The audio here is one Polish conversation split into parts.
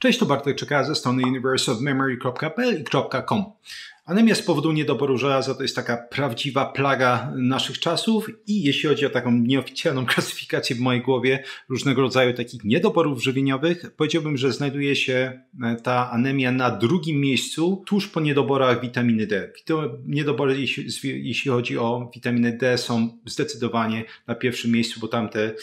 Cześć, to Bartek Czeka ze strony universeofmemory.pl i .com. Anemia z powodu niedoboru żelaza to jest taka prawdziwa plaga naszych czasów i jeśli chodzi o taką nieoficjalną klasyfikację w mojej głowie różnego rodzaju takich niedoborów żywieniowych, powiedziałbym, że znajduje się ta anemia na drugim miejscu tuż po niedoborach witaminy D. Niedobory, jeśli chodzi o witaminę D, są zdecydowanie na pierwszym miejscu, bo tamte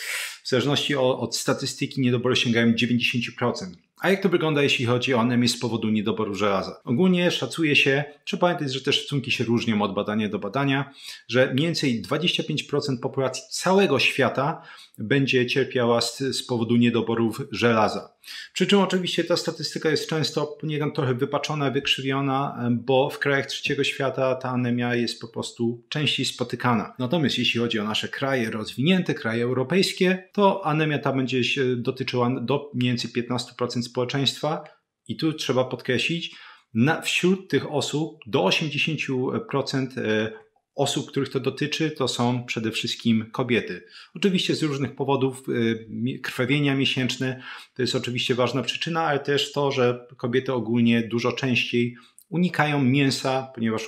w zależności od statystyki niedobory sięgają 90%. A jak to wygląda, jeśli chodzi o anemię z powodu niedoboru żelaza? Ogólnie szacuje się, trzeba pamiętać, że te szacunki się różnią od badania do badania, że mniej więcej 25% populacji całego świata będzie cierpiała z powodu niedoborów żelaza. Przy czym oczywiście ta statystyka jest często poniekąd trochę wypaczona, wykrzywiona, bo w krajach trzeciego świata ta anemia jest po prostu częściej spotykana. Natomiast jeśli chodzi o nasze kraje rozwinięte, kraje europejskie, to anemia ta będzie się dotyczyła do mniej więcej 15% społeczeństwa i tu trzeba podkreślić, wśród tych osób do 80% osób, których to dotyczy, to są przede wszystkim kobiety. Oczywiście z różnych powodów krwawienia miesięczne to jest oczywiście ważna przyczyna, ale też to, że kobiety ogólnie dużo częściej unikają mięsa, ponieważ,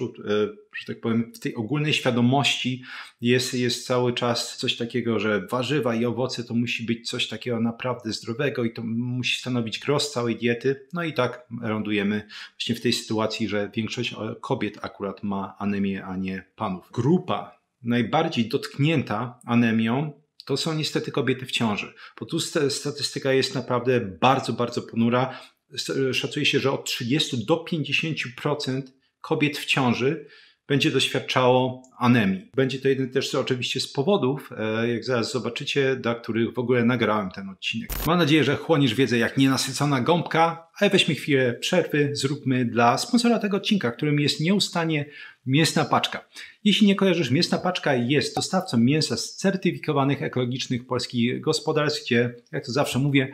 że tak powiem, w tej ogólnej świadomości jest cały czas coś takiego, że warzywa i owoce to musi być coś takiego naprawdę zdrowego i to musi stanowić gros całej diety. No i tak lądujemy właśnie w tej sytuacji, że większość kobiet akurat ma anemię, a nie panów. Grupa najbardziej dotknięta anemią to są niestety kobiety w ciąży, bo tu statystyka jest naprawdę bardzo, bardzo ponura. Szacuje się, że od 30 do 50% kobiet w ciąży będzie doświadczało anemii. Będzie to jeden też oczywiście z powodów, jak zaraz zobaczycie, dla których w ogóle nagrałem ten odcinek. Mam nadzieję, że chłonisz wiedzę jak nienasycona gąbka, ale weźmy chwilę przerwy, zróbmy dla sponsora tego odcinka, którym jest nieustannie Mięsna Paczka. Jeśli nie kojarzysz, Mięsna Paczka jest dostawcą mięsa z certyfikowanych ekologicznych polskich gospodarstw, gdzie, jak to zawsze mówię,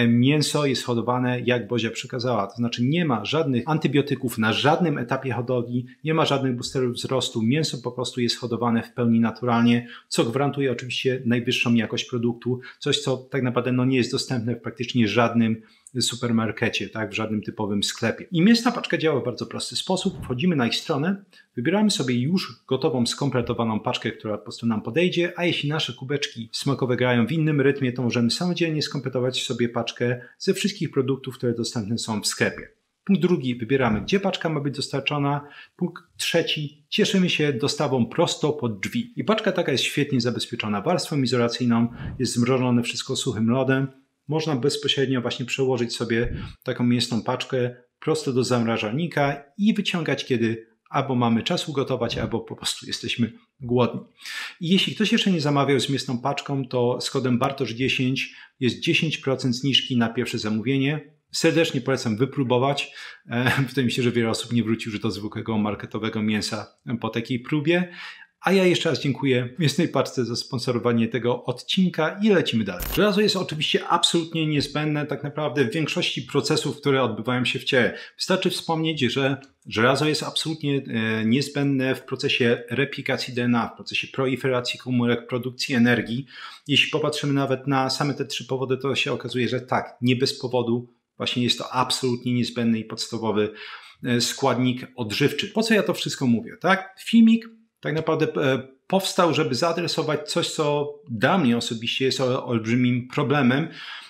mięso jest hodowane jak Bozia przekazała. To znaczy nie ma żadnych antybiotyków na żadnym etapie hodowli, nie ma żadnych boosterów wzrostu. Mięso po prostu jest hodowane w pełni naturalnie, co gwarantuje oczywiście najwyższą jakość produktu. Coś, co tak naprawdę nie jest dostępne w praktycznie żadnym supermarkecie, tak, w żadnym typowym sklepie. I Mięsna Paczka działa w bardzo prosty sposób. Wchodzimy na ich stronę, wybieramy sobie już gotową, skompletowaną paczkę, która po prostu nam podejdzie, a jeśli nasze kubeczki smakowe grają w innym rytmie, to możemy samodzielnie skompletować sobie paczkę ze wszystkich produktów, które dostępne są w sklepie. Punkt drugi, wybieramy, gdzie paczka ma być dostarczona. Punkt trzeci, cieszymy się dostawą prosto pod drzwi. I paczka taka jest świetnie zabezpieczona warstwą izolacyjną, jest zmrożone wszystko suchym lodem. Można bezpośrednio właśnie przełożyć sobie taką mięsną paczkę prosto do zamrażalnika i wyciągać, kiedy albo mamy czas ugotować, albo po prostu jesteśmy głodni. I jeśli ktoś jeszcze nie zamawiał z mięsną paczką, to z kodem Bartosz10 jest 10% zniżki na pierwsze zamówienie. Serdecznie polecam wypróbować. Wydaje mi się, że wiele osób nie wróci już do zwykłego marketowego mięsa po takiej próbie. A ja jeszcze raz dziękuję Mięsnej Paczce za sponsorowanie tego odcinka i lecimy dalej. Żelazo jest oczywiście absolutnie niezbędne tak naprawdę w większości procesów, które odbywają się w ciele. Wystarczy wspomnieć, że żelazo jest absolutnie niezbędne w procesie replikacji DNA, w procesie proliferacji komórek, produkcji energii. Jeśli popatrzymy nawet na same te trzy powody, to się okazuje, że tak, nie bez powodu właśnie jest to absolutnie niezbędny i podstawowy składnik odżywczy. Po co ja to wszystko mówię, tak? Filmik tak naprawdę powstał, żeby zaadresować coś, co dla mnie osobiście jest olbrzymim problemem,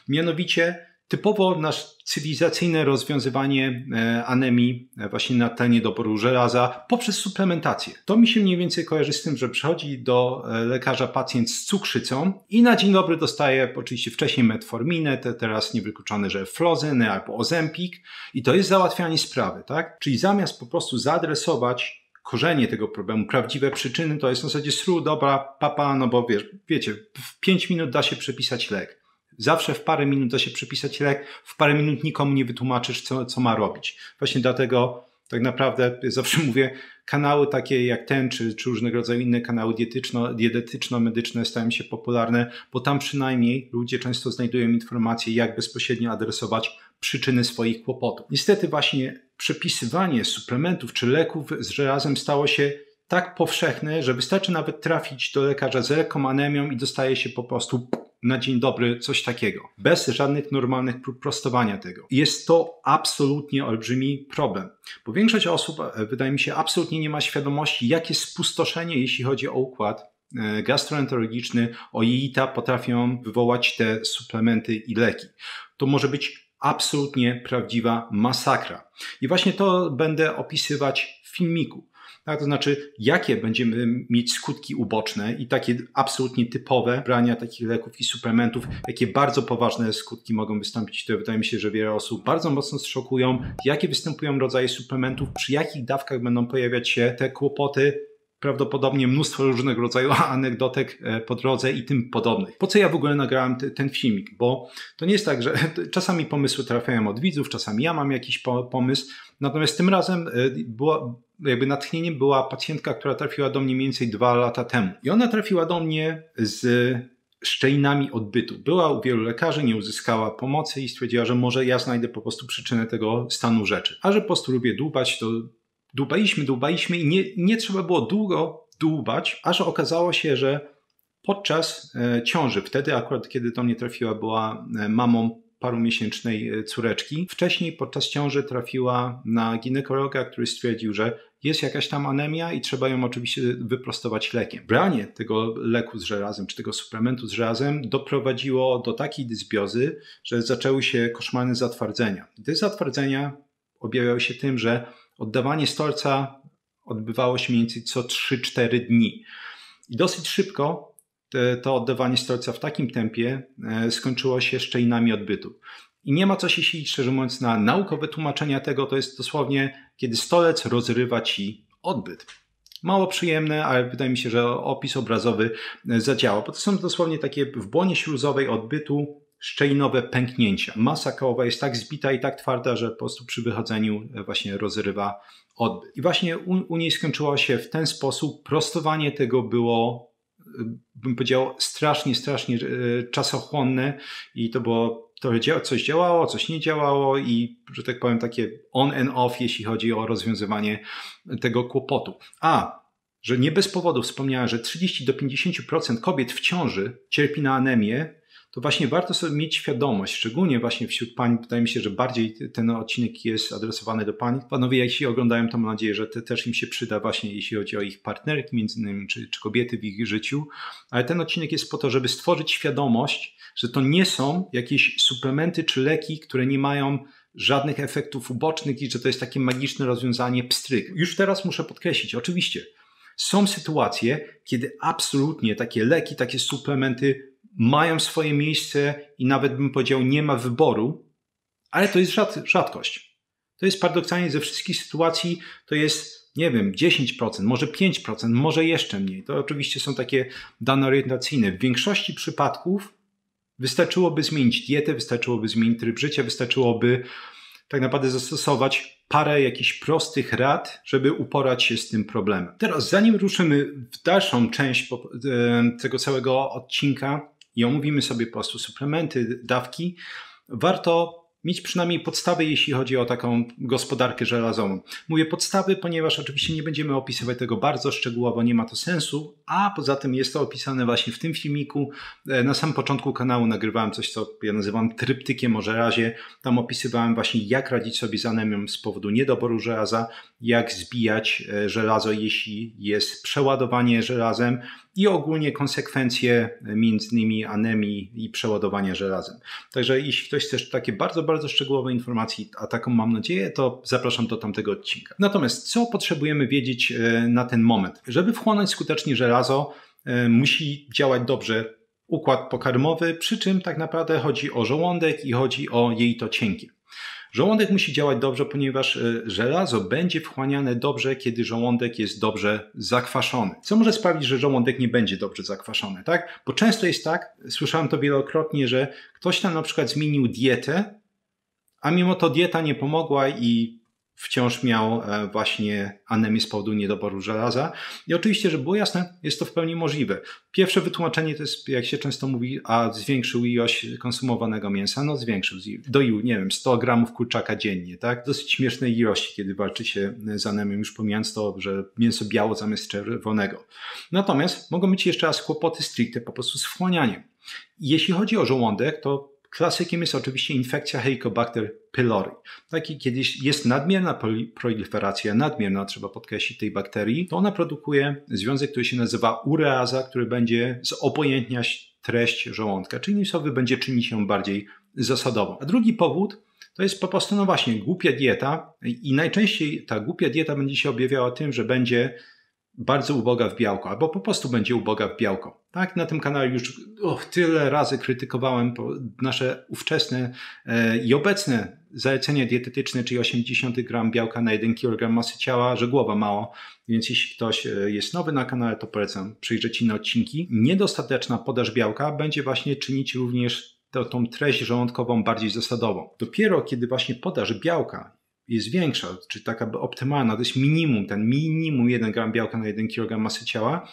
mianowicie typowo nasze cywilizacyjne rozwiązywanie anemii właśnie na tle niedoboru żelaza poprzez suplementację. To mi się mniej więcej kojarzy z tym, że przychodzi do lekarza pacjent z cukrzycą i na dzień dobry dostaje oczywiście wcześniej metforminę, teraz niewykluczone, że flozynę albo Ozempik i to jest załatwianie sprawy, tak? Czyli zamiast po prostu zaadresować korzenie tego problemu, prawdziwe przyczyny, to jest w zasadzie dobra, papa, no bo wiecie, w 5 minut da się przepisać lek. Zawsze w parę minut da się przepisać lek, w parę minut nikomu nie wytłumaczysz, co ma robić. Właśnie dlatego tak naprawdę zawsze mówię, kanały takie jak ten, czy różnego rodzaju inne kanały dietetyczno-medyczne stają się popularne, bo tam przynajmniej ludzie często znajdują informacje, jak bezpośrednio adresować przyczyny swoich kłopotów. Niestety właśnie przepisywanie suplementów czy leków z żelazem stało się tak powszechne, że wystarczy nawet trafić do lekarza z lekką anemią i dostaje się po prostu na dzień dobry coś takiego, bez żadnych normalnych prób prostowania tego. Jest to absolutnie olbrzymi problem, bo większość osób, wydaje mi się, absolutnie nie ma świadomości, jakie spustoszenie, jeśli chodzi o układ gastroenterologiczny, o jelita potrafią wywołać te suplementy i leki. To może być absolutnie prawdziwa masakra. I właśnie to będę opisywać w filmiku. Tak, to znaczy, jakie będziemy mieć skutki uboczne i takie absolutnie typowe brania takich leków i suplementów, jakie bardzo poważne skutki mogą wystąpić. To wydaje mi się, że wiele osób bardzo mocno zszokują, jakie występują rodzaje suplementów, przy jakich dawkach będą pojawiać się te kłopoty, prawdopodobnie mnóstwo różnego rodzaju anegdotek po drodze i tym podobnych. Po co ja w ogóle nagrałem ten filmik? Bo to nie jest tak, że czasami pomysły trafiają od widzów, czasami ja mam jakiś pomysł, natomiast tym razem natchnieniem była pacjentka, która trafiła do mnie mniej więcej 2 lata temu. I ona trafiła do mnie z szczelinami odbytu. Była u wielu lekarzy, nie uzyskała pomocy i stwierdziła, że może ja znajdę po prostu przyczynę tego stanu rzeczy. A że po prostu lubię dłubać, to dłubaliśmy i nie trzeba było długo dłubać, aż okazało się, że podczas ciąży, wtedy akurat kiedy do mnie trafiła, była mamą parumiesięcznej córeczki. Wcześniej podczas ciąży trafiła na ginekologa, który stwierdził, że jest jakaś tam anemia i trzeba ją oczywiście wyprostować lekiem. Branie tego leku z żelazem, czy tego suplementu z żelazem doprowadziło do takiej dysbiozy, że zaczęły się koszmarne zatwardzenia. I te zatwardzenia objawiały się tym, że oddawanie stolca odbywało się mniej więcej co 3-4 dni. I dosyć szybko to oddawanie stolca w takim tempie skończyło się szczelinami odbytu. I nie ma co się silić, szczerze mówiąc, na naukowe tłumaczenia tego. To jest dosłownie, kiedy stolec rozrywa ci odbyt. Mało przyjemne, ale wydaje mi się, że opis obrazowy zadziała, bo to są dosłownie takie w błonie śluzowej odbytu szczelinowe pęknięcia. Masa kołowa jest tak zbita i tak twarda, że po prostu przy wychodzeniu właśnie rozrywa odbyt. I właśnie u niej skończyło się w ten sposób. Prostowanie tego było, bym powiedział, strasznie czasochłonne i to było coś działało, coś nie działało i, że tak powiem, takie on and off, jeśli chodzi o rozwiązywanie tego kłopotu. Że nie bez powodu wspomniałem, że 30-50% kobiet w ciąży cierpi na anemię, to właśnie warto sobie mieć świadomość, szczególnie właśnie wśród pań. Wydaje mi się, że bardziej ten odcinek jest adresowany do pań. Panowie, jeśli oglądają, to mam nadzieję, że też im się przyda właśnie, jeśli chodzi o ich partnerki między innymi, czy kobiety w ich życiu. Ale ten odcinek jest po to, żeby stworzyć świadomość, że to nie są jakieś suplementy czy leki, które nie mają żadnych efektów ubocznych i że to jest takie magiczne rozwiązanie pstryk. Już teraz muszę podkreślić, oczywiście, są sytuacje, kiedy absolutnie takie leki, takie suplementy mają swoje miejsce i nawet bym powiedział, nie ma wyboru, ale to jest rzadkość. To jest paradoksalnie ze wszystkich sytuacji, to jest, nie wiem, 10%, może 5%, może jeszcze mniej. To oczywiście są takie dane orientacyjne. W większości przypadków wystarczyłoby zmienić dietę, wystarczyłoby zmienić tryb życia, wystarczyłoby tak naprawdę zastosować parę jakichś prostych rad, żeby uporać się z tym problemem. Teraz, zanim ruszymy w dalszą część tego całego odcinka i omówimy sobie po prostu suplementy, dawki, warto mieć przynajmniej podstawy, jeśli chodzi o taką gospodarkę żelazową. Mówię podstawy, ponieważ oczywiście nie będziemy opisywać tego bardzo szczegółowo, nie ma to sensu, a poza tym jest to opisane właśnie w tym filmiku. Na samym początku kanału nagrywałem coś, co ja nazywam tryptykiem o żelazie. Tam opisywałem właśnie, jak radzić sobie z anemią z powodu niedoboru żelaza, jak zbijać żelazo, jeśli jest przeładowanie żelazem i ogólnie konsekwencje między innymi anemii i przeładowania żelazem. Także jeśli ktoś chce takie bardzo szczegółowe informacje, a taką mam nadzieję, to zapraszam do tamtego odcinka. Natomiast co potrzebujemy wiedzieć na ten moment? Żeby wchłonąć skutecznie żelazo, musi działać dobrze układ pokarmowy, przy czym tak naprawdę chodzi o żołądek i chodzi o jelito cienkie. Żołądek musi działać dobrze, ponieważ żelazo będzie wchłaniane dobrze, kiedy żołądek jest dobrze zakwaszony. Co może sprawić, że żołądek nie będzie dobrze zakwaszony, tak? Bo często jest tak, słyszałem to wielokrotnie, że ktoś tam na przykład zmienił dietę, a mimo to dieta nie pomogła i wciąż miał właśnie anemię z powodu niedoboru żelaza. I oczywiście, żeby było jasne, jest to w pełni możliwe. Pierwsze wytłumaczenie to jest, jak się często mówi, a zwiększył ilość konsumowanego mięsa. No zwiększył, doił, nie wiem, 100 gramów kurczaka dziennie, tak? Dosyć śmiesznej ilości, kiedy walczy się z anemią, już pomijając to, że mięso biało zamiast czerwonego. Natomiast mogą być jeszcze raz kłopoty stricte po prostu z wchłanianiem. Jeśli chodzi o żołądek, to klasykiem jest oczywiście infekcja Helicobacter pylori. Taki kiedyś jest nadmierna proliferacja, nadmierna trzeba podkreślić tej bakterii, to ona produkuje związek, który się nazywa ureaza, który będzie zobojętniać treść żołądka, czyli innymi słowy będzie czynić ją bardziej zasadową. A drugi powód to jest po prostu, no właśnie, głupia dieta i najczęściej ta głupia dieta będzie się objawiała tym, że będzie bardzo uboga w białko, albo po prostu będzie uboga w białko. Tak, na tym kanale już tyle razy krytykowałem nasze ówczesne i obecne zalecenia dietetyczne, czyli 80 gram białka na 1 kg masy ciała, że głowa mało, więc jeśli ktoś jest nowy na kanale, to polecam przyjrzeć inne odcinki. Niedostateczna podaż białka będzie właśnie czynić również tą treść żołądkową bardziej zasadową. Dopiero kiedy właśnie podaż białka jest większa, czy taka optymalna, to jest minimum, ten minimum 1 gram białka na 1 kg masy ciała,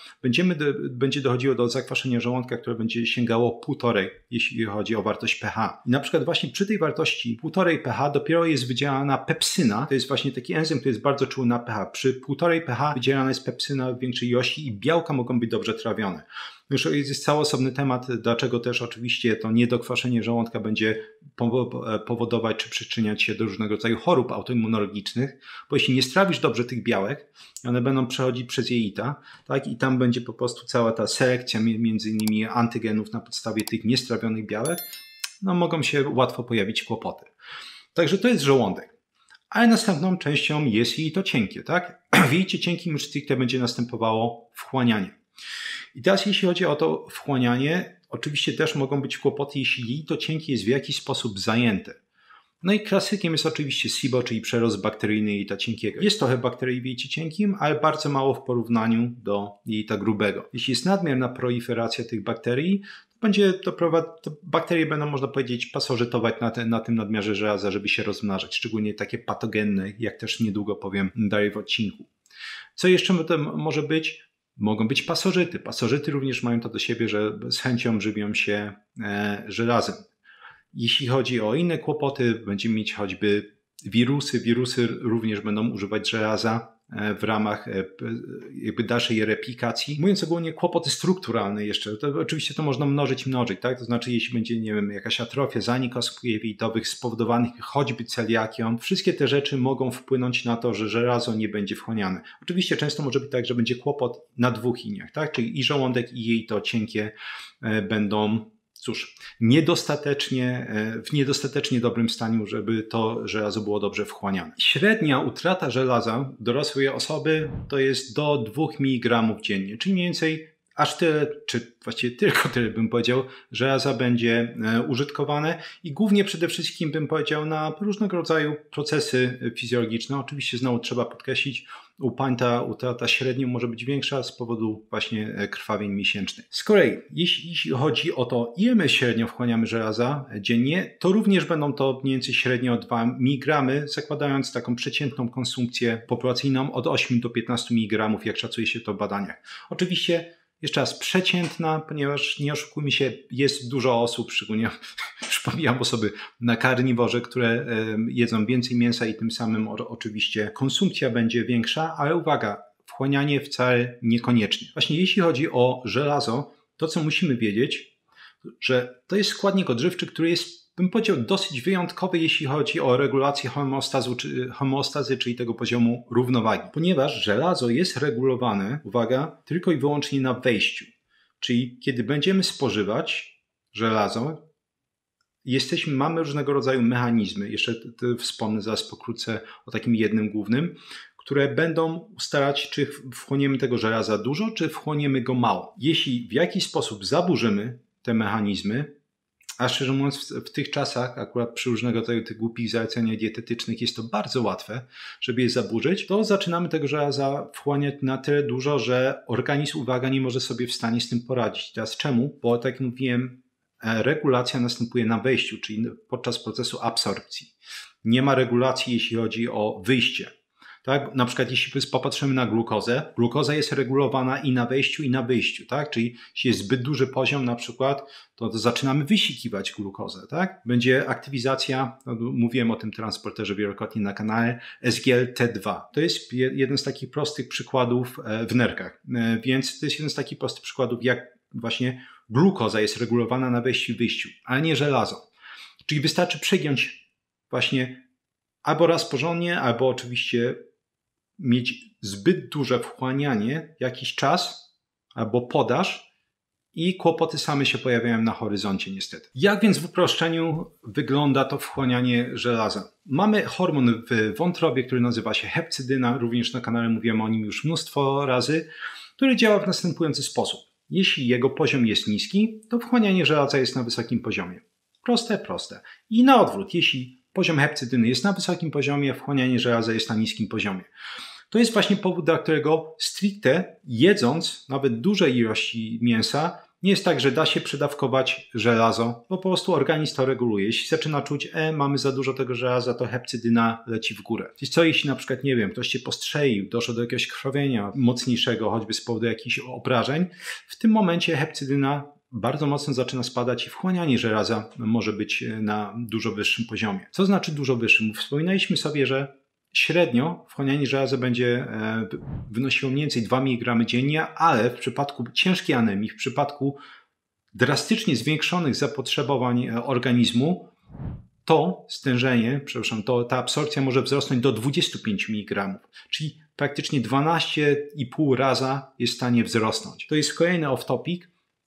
będzie dochodziło do zakwaszenia żołądka, które będzie sięgało 1,5, jeśli chodzi o wartość pH. I na przykład właśnie przy tej wartości 1,5 pH dopiero jest wydzielana pepsyna, to jest właśnie taki enzym, który jest bardzo czuły na pH. Przy 1,5 pH wydzielana jest pepsyna w większej ilości i białka mogą być dobrze trawione. Już jest cały osobny temat, dlaczego też oczywiście to niedokwaszenie żołądka będzie powodować czy przyczyniać się do różnego rodzaju chorób autoimmunologicznych, bo jeśli nie strawisz dobrze tych białek, one będą przechodzić przez jelita, tak? I tam będzie po prostu cała ta selekcja między innymi antygenów na podstawie tych niestrawionych białek, no mogą się łatwo pojawić kłopoty. Także to jest żołądek. Ale następną częścią jest jelito cienkie, tak? W jelicie cienkim już stricte będzie następowało wchłanianie. I teraz jeśli chodzi o to wchłanianie, oczywiście też mogą być kłopoty, jeśli jelito cienkie jest w jakiś sposób zajęte. No i klasykiem jest oczywiście SIBO, czyli przerost bakteryjny jelita cienkiego. Jest trochę bakterii w jelicie cienkim, ale bardzo mało w porównaniu do jelita grubego. Jeśli jest nadmierna proliferacja tych bakterii, to bakterie będą, można powiedzieć, pasożytować na tym nadmiarze żelaza, żeby się rozmnażać, szczególnie takie patogenne, jak też niedługo powiem dalej w odcinku. Co jeszcze może być? Mogą być pasożyty. Pasożyty również mają to do siebie, że z chęcią żywią się żelazem. Jeśli chodzi o inne kłopoty, będziemy mieć choćby wirusy. Wirusy również będą używać żelaza w ramach jakby dalszej replikacji. Mówiąc ogólnie, kłopoty strukturalne jeszcze, to oczywiście to można mnożyć, tak? To znaczy, jeśli będzie, nie wiem, jakaś atrofia, zanik osób jelitowych spowodowanych choćby celiakią, wszystkie te rzeczy mogą wpłynąć na to, że żelazo nie będzie wchłaniane. Oczywiście często może być tak, że będzie kłopot na dwóch liniach, tak? Czyli i żołądek, i jelito cienkie będą w niedostatecznie dobrym stanie, żeby to żelazo było dobrze wchłaniane. Średnia utrata żelaza dorosłej osoby to jest do 2 mg dziennie, czyli mniej więcej aż tyle, czy właściwie tylko tyle bym powiedział, żelaza będzie użytkowane i głównie przede wszystkim bym powiedział na różnego rodzaju procesy fizjologiczne. Oczywiście znowu trzeba podkreślić, u pań ta utrata średnio może być większa z powodu właśnie krwawień miesięcznych. Z kolei, jeśli chodzi o to, ile my średnio wchłaniamy żelaza dziennie, to również będą to mniej więcej średnio 2 mg, zakładając taką przeciętną konsumpcję populacyjną od 8 do 15 mg, jak szacuje się to w badaniach. Oczywiście jeszcze raz przeciętna, ponieważ nie oszukujmy się, jest dużo osób, szczególnie już pomijam osoby na karniworze, które jedzą więcej mięsa i tym samym oczywiście konsumpcja będzie większa, ale uwaga, wchłanianie wcale niekoniecznie. Właśnie jeśli chodzi o żelazo, to co musimy wiedzieć, że to jest składnik odżywczy, który jest, bym powiedział, dosyć wyjątkowy, jeśli chodzi o regulację homeostazy, czyli tego poziomu równowagi. Ponieważ żelazo jest regulowane, uwaga, tylko i wyłącznie na wejściu. Czyli kiedy będziemy spożywać żelazo, mamy różnego rodzaju mechanizmy, jeszcze wspomnę zaraz pokrótce o takim jednym głównym, które będą ustalać, czy wchłoniemy tego żelaza dużo, czy wchłoniemy go mało. Jeśli w jakiś sposób zaburzymy te mechanizmy, a szczerze mówiąc w tych czasach, akurat przy różnego rodzaju tych głupich zaleceniach dietetycznych jest to bardzo łatwe, żeby je zaburzyć, to zaczynamy tego żelaza wchłaniać na tyle dużo, że organizm, uwaga, nie może sobie w stanie z tym poradzić. Teraz czemu? Bo tak jak mówiłem, regulacja następuje na wejściu, czyli podczas procesu absorpcji. nie ma regulacji, jeśli chodzi o wyjście. Tak? Na przykład jeśli popatrzymy na glukozę, glukoza jest regulowana i na wejściu, i na wyjściu. Tak? Czyli jeśli jest zbyt duży poziom na przykład, to zaczynamy wysikiwać glukozę. Tak? Będzie aktywizacja, mówiłem o tym transporterze wielokrotnie na kanale, SGLT2. To jest jeden z takich prostych przykładów w nerkach. Więc to jest jeden z takich prostych przykładów, jak właśnie glukoza jest regulowana na wejściu i wyjściu, ale nie żelazo. Czyli wystarczy przegiąć właśnie albo raz porządnie, albo oczywiście mieć zbyt duże wchłanianie jakiś czas, albo podaż i kłopoty same się pojawiają na horyzoncie niestety. Jak więc w uproszczeniu wygląda to wchłanianie żelaza? Mamy hormon w wątrobie, który nazywa się hepcydyna, również na kanale mówiłem o nim już mnóstwo razy, który działa w następujący sposób. Jeśli jego poziom jest niski, to wchłanianie żelaza jest na wysokim poziomie. Proste, proste. I na odwrót, jeśli poziom hepcydyny jest na wysokim poziomie, wchłanianie żelaza jest na niskim poziomie. To jest właśnie powód, dla którego stricte jedząc nawet duże ilości mięsa, nie jest tak, że da się przedawkować żelazo, bo po prostu organizm to reguluje. Jeśli zaczyna czuć, mamy za dużo tego żelaza, to hepcydyna leci w górę. Czyli co jeśli na przykład, nie wiem, ktoś cię postrzelił, doszło do jakiegoś krwawienia mocniejszego, choćby z powodu jakichś obrażeń, w tym momencie hepcydyna bardzo mocno zaczyna spadać i wchłanianie żelaza może być na dużo wyższym poziomie. Co znaczy dużo wyższym? Wspominaliśmy sobie, że średnio wchłanianie żelaza będzie wynosiło mniej więcej 2 mg dziennie, ale w przypadku ciężkiej anemii, w przypadku drastycznie zwiększonych zapotrzebowań organizmu, to stężenie, ta absorpcja może wzrosnąć do 25 mg, czyli praktycznie 12,5 raza jest w stanie wzrosnąć. To jest kolejny off-topic,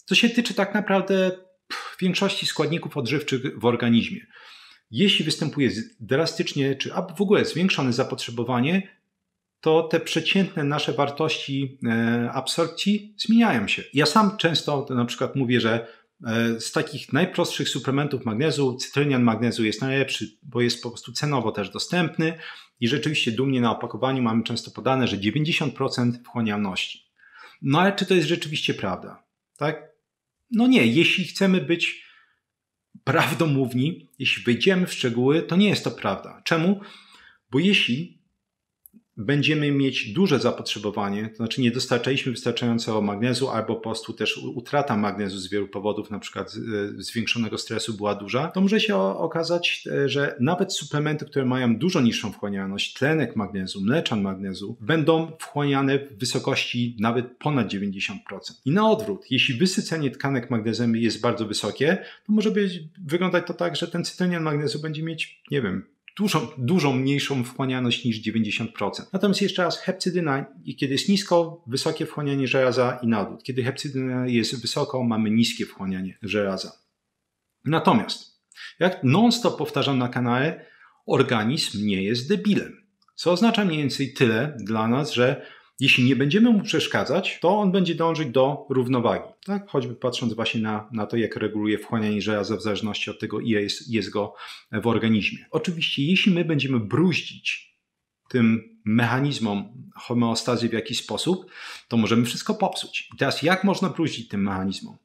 co się tyczy tak naprawdę większości składników odżywczych w organizmie. Jeśli występuje drastycznie, czy w ogóle zwiększone zapotrzebowanie, to te przeciętne nasze wartości absorpcji zmieniają się. Ja sam często na przykład mówię, że z takich najprostszych suplementów magnezu, cytrynian magnezu jest najlepszy, bo jest po prostu cenowo też dostępny i rzeczywiście dumnie na opakowaniu mamy często podane, że 90% wchłanialności. No ale czy to jest rzeczywiście prawda? Tak? No nie, jeśli chcemy być prawdomówni, jeśli wejdziemy w szczegóły, to nie jest to prawda. Czemu? Bo jeśli będziemy mieć duże zapotrzebowanie, to znaczy nie dostarczaliśmy wystarczająco magnezu albo po prostu też utrata magnezu z wielu powodów, na przykład zwiększonego stresu była duża, to może się okazać, że nawet suplementy, które mają dużo niższą wchłanialność, tlenek magnezu, mleczan magnezu, będą wchłaniane w wysokości nawet ponad 90%. I na odwrót, jeśli wysycenie tkanek magnezem jest bardzo wysokie, to może wyglądać to tak, że ten cytrynian magnezu będzie mieć, nie wiem, dużo mniejszą wchłanialność niż 90%. Natomiast jeszcze raz, hepcydyna, kiedy jest nisko, wysokie wchłanianie żelaza i na odwrót. Kiedy hepcydyna jest wysoko, mamy niskie wchłanianie żelaza. Natomiast, jak non-stop powtarzam na kanale, organizm nie jest debilem. Co oznacza mniej więcej tyle dla nas, że jeśli nie będziemy mu przeszkadzać, to on będzie dążyć do równowagi. Tak? Choćby patrząc właśnie na to, jak reguluje wchłanianie żelaza w zależności od tego, ile jest go w organizmie. Oczywiście, jeśli my będziemy bruździć tym mechanizmom homeostazy w jakiś sposób, to możemy wszystko popsuć. I teraz jak można bruździć tym mechanizmom?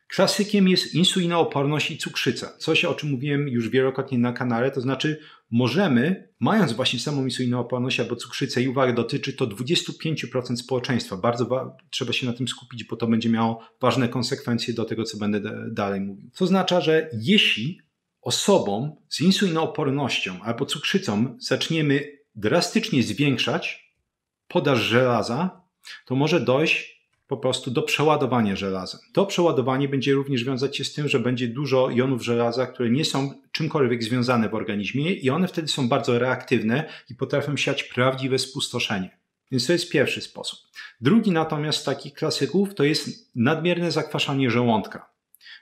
Klasykiem jest insulinooporność i cukrzyca. Coś, o czym mówiłem już wielokrotnie na kanale, to znaczy możemy, mając właśnie samą insulinooporność albo cukrzycę, i uwaga, dotyczy to 25% społeczeństwa. Bardzo trzeba się na tym skupić, bo to będzie miało ważne konsekwencje do tego, co będę dalej mówił. To oznacza, że jeśli osobom z insulinoopornością albo cukrzycą zaczniemy drastycznie zwiększać podaż żelaza, to może dojść po prostu do przeładowania żelazem. To przeładowanie będzie również wiązać się z tym, że będzie dużo jonów żelaza, które nie są czymkolwiek związane w organizmie i one wtedy są bardzo reaktywne i potrafią siać prawdziwe spustoszenie. Więc to jest pierwszy sposób. Drugi natomiast z takich klasyków to jest nadmierne zakwaszanie żołądka.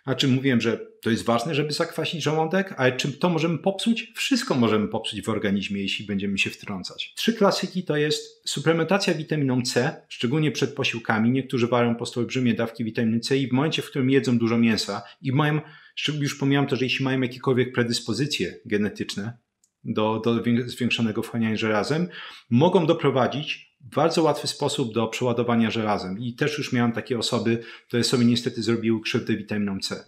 Znaczy mówiłem, że to jest ważne, żeby zakwasić żołądek, ale czym to możemy popsuć? Wszystko możemy popsuć w organizmie, jeśli będziemy się wtrącać. 3 klasyki to jest suplementacja witaminą C, szczególnie przed posiłkami. Niektórzy walą po prostu olbrzymie dawki witaminy C i w momencie, w którym jedzą dużo mięsa i mają, już pomijam to, że jeśli mają jakiekolwiek predyspozycje genetyczne do zwiększonego wchłaniania żelazem, mogą doprowadzić w bardzo łatwy sposób do przeładowania żelazem. I też już miałem takie osoby, które sobie niestety zrobiły krzywdę witaminą C.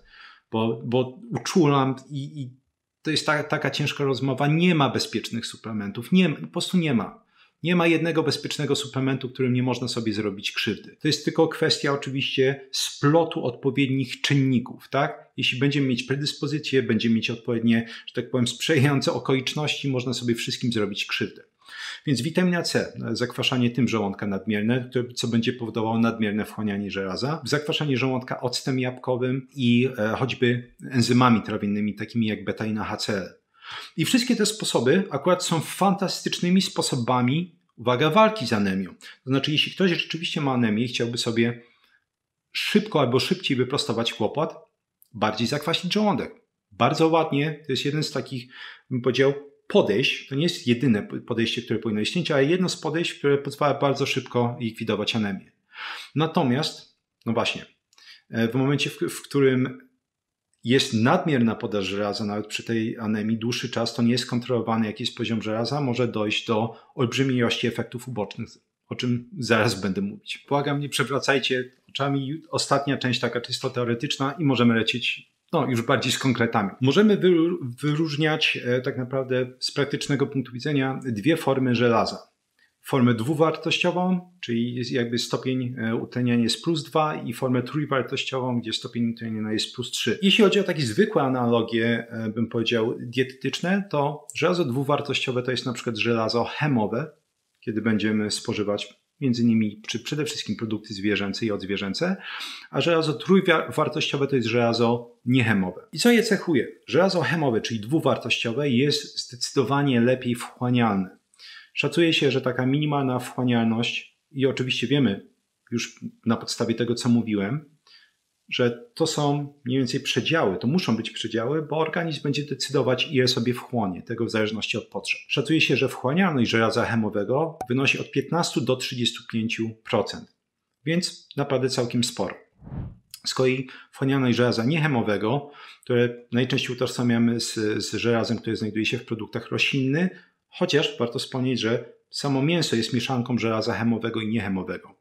Bo uczulam i to jest taka ciężka rozmowa. Nie ma bezpiecznych suplementów. Po prostu nie ma. Nie ma jednego bezpiecznego suplementu, którym nie można sobie zrobić krzywdy. To jest tylko kwestia oczywiście splotu odpowiednich czynników, tak? Jeśli będziemy mieć predyspozycje, będziemy mieć odpowiednie, że tak powiem, sprzyjające okoliczności, można sobie wszystkim zrobić krzywdę. Więc witamina C, zakwaszanie tym żołądka nadmierne, co będzie powodowało nadmierne wchłanianie żelaza, zakwaszanie żołądka octem jabłkowym i choćby enzymami trawiennymi, takimi jak beta i HCl. I wszystkie te sposoby akurat są fantastycznymi sposobami, uwaga, walki z anemią. To znaczy, jeśli ktoś rzeczywiście ma anemię i chciałby sobie szybko albo szybciej wyprostować kłopot, bardziej zakwasić żołądek. Bardzo ładnie, to jest jeden z takich, bym powiedział, podejść. To nie jest jedyne podejście, które powinno istnieć, ale jedno z podejść, które pozwala bardzo szybko likwidować anemię. Natomiast, no właśnie, w momencie, w którym jest nadmierna podaż żelaza, nawet przy tej anemii, dłuższy czas, to nie jest kontrolowany jakiś poziom żelaza, może dojść do olbrzymiej ilości efektów ubocznych, o czym zaraz będę mówić. Błagam, nie przewracajcie oczami. Ostatnia część taka czysto teoretyczna i możemy lecieć już bardziej z konkretami. Możemy wyróżniać tak naprawdę z praktycznego punktu widzenia dwie formy żelaza. Formę dwuwartościową, czyli jakby stopień utleniania jest +2 i formę trójwartościową, gdzie stopień utleniania jest +3. Jeśli chodzi o takie zwykłe analogie, bym powiedział, dietetyczne, to żelazo dwuwartościowe to jest na przykład żelazo hemowe, kiedy będziemy spożywać między innymi przede wszystkim produkty zwierzęce i odzwierzęce, a żelazo trójwartościowe to jest żelazo niehemowe. I co je cechuje? Żelazo hemowe, czyli dwuwartościowe, jest zdecydowanie lepiej wchłanialne. Szacuje się, że taka minimalna wchłanialność, i oczywiście wiemy już na podstawie tego, co mówiłem, że to są mniej więcej przedziały, to muszą być przedziały, bo organizm będzie decydować, ile sobie wchłonie, tego w zależności od potrzeb. Szacuje się, że wchłanialność żelaza hemowego wynosi od 15 do 35%, więc naprawdę całkiem sporo. Z kolei wchłanialność żelaza niehemowego, które najczęściej utożsamiamy z żelazem, które znajduje się w produktach roślinnych, chociaż warto wspomnieć, że samo mięso jest mieszanką żelaza hemowego i niehemowego.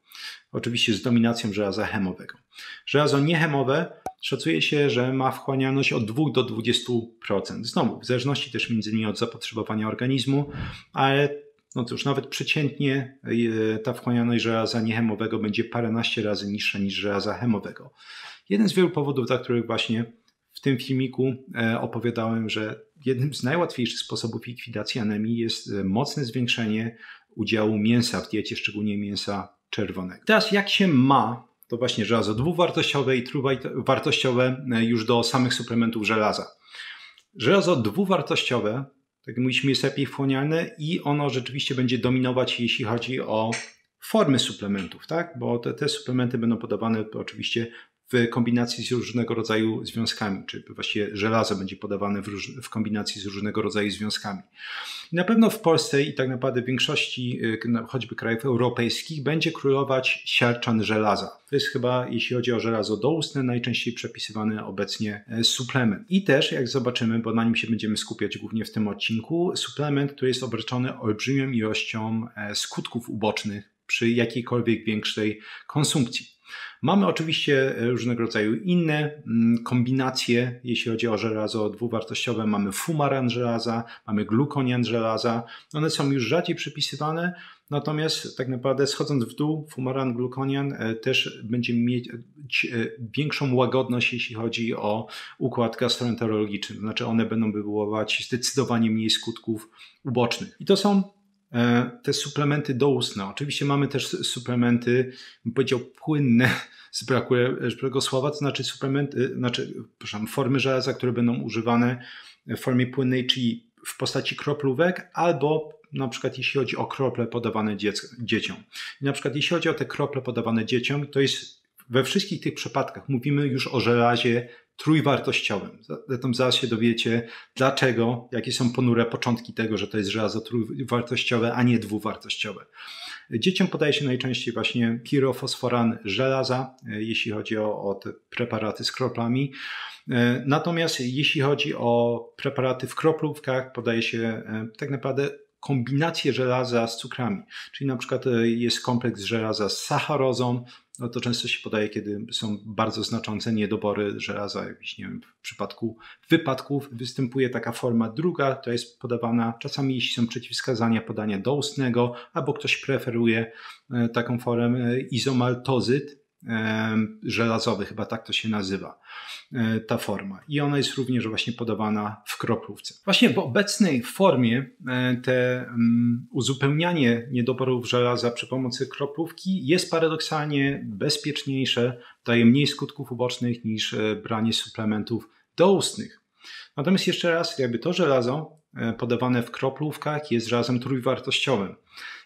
Oczywiście z dominacją żelaza hemowego. Żelazo niehemowe szacuje się, że ma wchłanialność od 2 do 20%. Znowu, w zależności też między innymi od zapotrzebowania organizmu, ale no cóż, nawet przeciętnie ta wchłanialność żelaza niehemowego będzie paręnaście razy niższa niż żelaza hemowego. Jeden z wielu powodów, dla których właśnie w tym filmiku opowiadałem, że jednym z najłatwiejszych sposobów likwidacji anemii jest mocne zwiększenie udziału mięsa w diecie, szczególnie mięsa czerwonego. Teraz jak się ma to właśnie żelazo dwuwartościowe i trójwartościowe już do samych suplementów żelaza. Żelazo dwuwartościowe, tak jak mówiliśmy, jest lepiej wchłanialne i ono rzeczywiście będzie dominować, jeśli chodzi o formy suplementów, tak? Bo te suplementy będą podawane oczywiście w kombinacji z różnego rodzaju związkami, czy właściwie żelazo będzie podawane w kombinacji z różnego rodzaju związkami. I na pewno w Polsce i tak naprawdę w większości choćby krajów europejskich będzie królować siarczan żelaza. To jest chyba, jeśli chodzi o żelazo doustne, najczęściej przepisywany obecnie suplement. I też, jak zobaczymy, bo na nim się będziemy skupiać głównie w tym odcinku, suplement, który jest obarczony olbrzymią ilością skutków ubocznych przy jakiejkolwiek większej konsumpcji. Mamy oczywiście różnego rodzaju inne kombinacje, jeśli chodzi o żelazo dwuwartościowe. Mamy fumaran żelaza, mamy glukonian żelaza. One są już rzadziej przypisywane, natomiast tak naprawdę schodząc w dół, fumaran, glukonian też będzie mieć większą łagodność, jeśli chodzi o układ gastroenterologiczny. To znaczy one będą wywoływać zdecydowanie mniej skutków ubocznych. I to są te suplementy doustne. Oczywiście mamy też suplementy, bym powiedział, płynne, z braku lepszego słowa, to znaczy formy żelaza, które będą używane w formie płynnej, czyli w postaci kroplówek, albo na przykład jeśli chodzi o krople podawane dzieciom. I na przykład jeśli chodzi o te krople podawane dzieciom, to jest we wszystkich tych przypadkach mówimy już o żelazie trójwartościowym. Zatem zaraz się dowiecie, dlaczego, jakie są ponure początki tego, że to jest żelazo trójwartościowe, a nie dwuwartościowe. Dzieciom podaje się najczęściej właśnie pirofosforan żelaza, jeśli chodzi o te preparaty z kroplami. Natomiast jeśli chodzi o preparaty w kroplówkach, podaje się tak naprawdę kombinację żelaza z cukrami. Czyli na przykład jest kompleks żelaza z sacharozą, no to często się podaje, kiedy są bardzo znaczące niedobory żelaza, jakbyś, nie wiem, w przypadku wypadków występuje taka forma druga, to jest podawana czasami, jeśli są przeciwwskazania, podania doustnego, albo ktoś preferuje taką formę izomaltozyt żelazowy, chyba tak to się nazywa, ta forma. I ona jest również właśnie podawana w kroplówce. Właśnie w obecnej formie uzupełnianie niedoborów żelaza przy pomocy kroplówki jest paradoksalnie bezpieczniejsze, daje mniej skutków ubocznych niż branie suplementów doustnych. Natomiast jeszcze raz, jakby to żelazo podawane w kroplówkach jest żelazem trójwartościowym.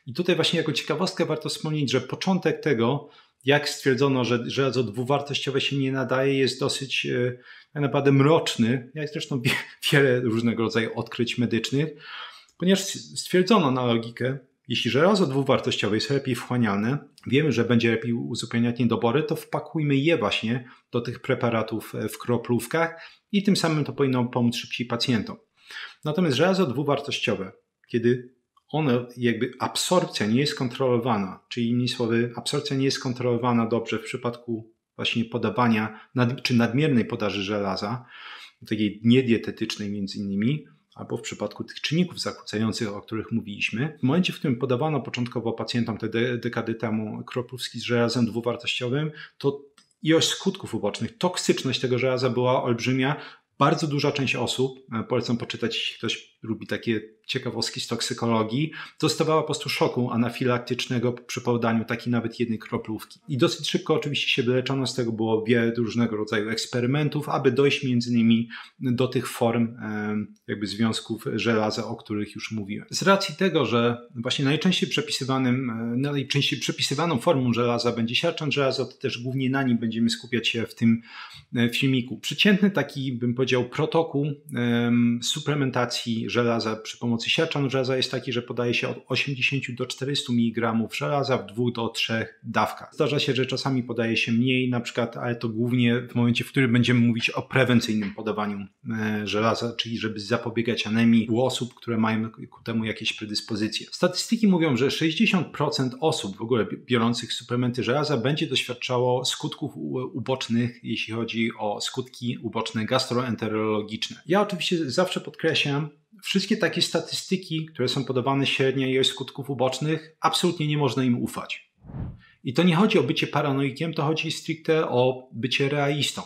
I tutaj właśnie jako ciekawostkę warto wspomnieć, że początek tego, jak stwierdzono, że żelazo dwuwartościowe się nie nadaje, jest dosyć tak naprawdę mroczny, jak zresztą wiele różnego rodzaju odkryć medycznych, ponieważ stwierdzono na logikę, jeśli żelazo dwuwartościowe jest lepiej wchłanialne, wiemy, że będzie lepiej uzupełniać niedobory, to wpakujmy je właśnie do tych preparatów w kroplówkach i tym samym to powinno pomóc szybciej pacjentom. Natomiast żelazo dwuwartościowe, kiedy jakby absorpcja nie jest kontrolowana, czyli innymi słowy, absorpcja nie jest kontrolowana dobrze w przypadku właśnie podawania czy nadmiernej podaży żelaza, takiej niedietetycznej między innymi, albo w przypadku tych czynników zakłócających, o których mówiliśmy. W momencie, w którym podawano początkowo pacjentom te dekady temu kroplówki z żelazem dwuwartościowym, to ilość skutków ubocznych, toksyczność tego żelaza była olbrzymia. Bardzo duża część osób, polecam poczytać, jeśli ktoś lubi takie ciekawostki z toksykologii, dostawała po prostu szoku anafilaktycznego przy podaniu takiej nawet jednej kroplówki. I dosyć szybko oczywiście się wyleczono, z tego było wiele różnego rodzaju eksperymentów, aby dojść między innymi do tych form jakby związków żelaza, o których już mówiłem. Z racji tego, że właśnie najczęściej przepisywaną formą żelaza będzie siarczan żelaza, to też głównie na nim będziemy skupiać się w tym filmiku. Przeciętny taki, bym powiedział, protokół suplementacji żelaza przy pomocy siarczanu żelaza jest taki, że podaje się od 80 do 400 mg żelaza w 2 do 3 dawkach. Zdarza się, że czasami podaje się mniej, na przykład, ale to głównie w momencie, w którym będziemy mówić o prewencyjnym podawaniu żelaza, czyli żeby zapobiegać anemii u osób, które mają ku temu jakieś predyspozycje. Statystyki mówią, że 60% osób w ogóle biorących suplementy żelaza będzie doświadczało skutków ubocznych, jeśli chodzi o skutki uboczne gastroenterologiczne. Ja oczywiście zawsze podkreślam, wszystkie takie statystyki, które są podawane, średnia ilość skutków ubocznych, absolutnie nie można im ufać. I to nie chodzi o bycie paranoikiem, to chodzi stricte o bycie realistą.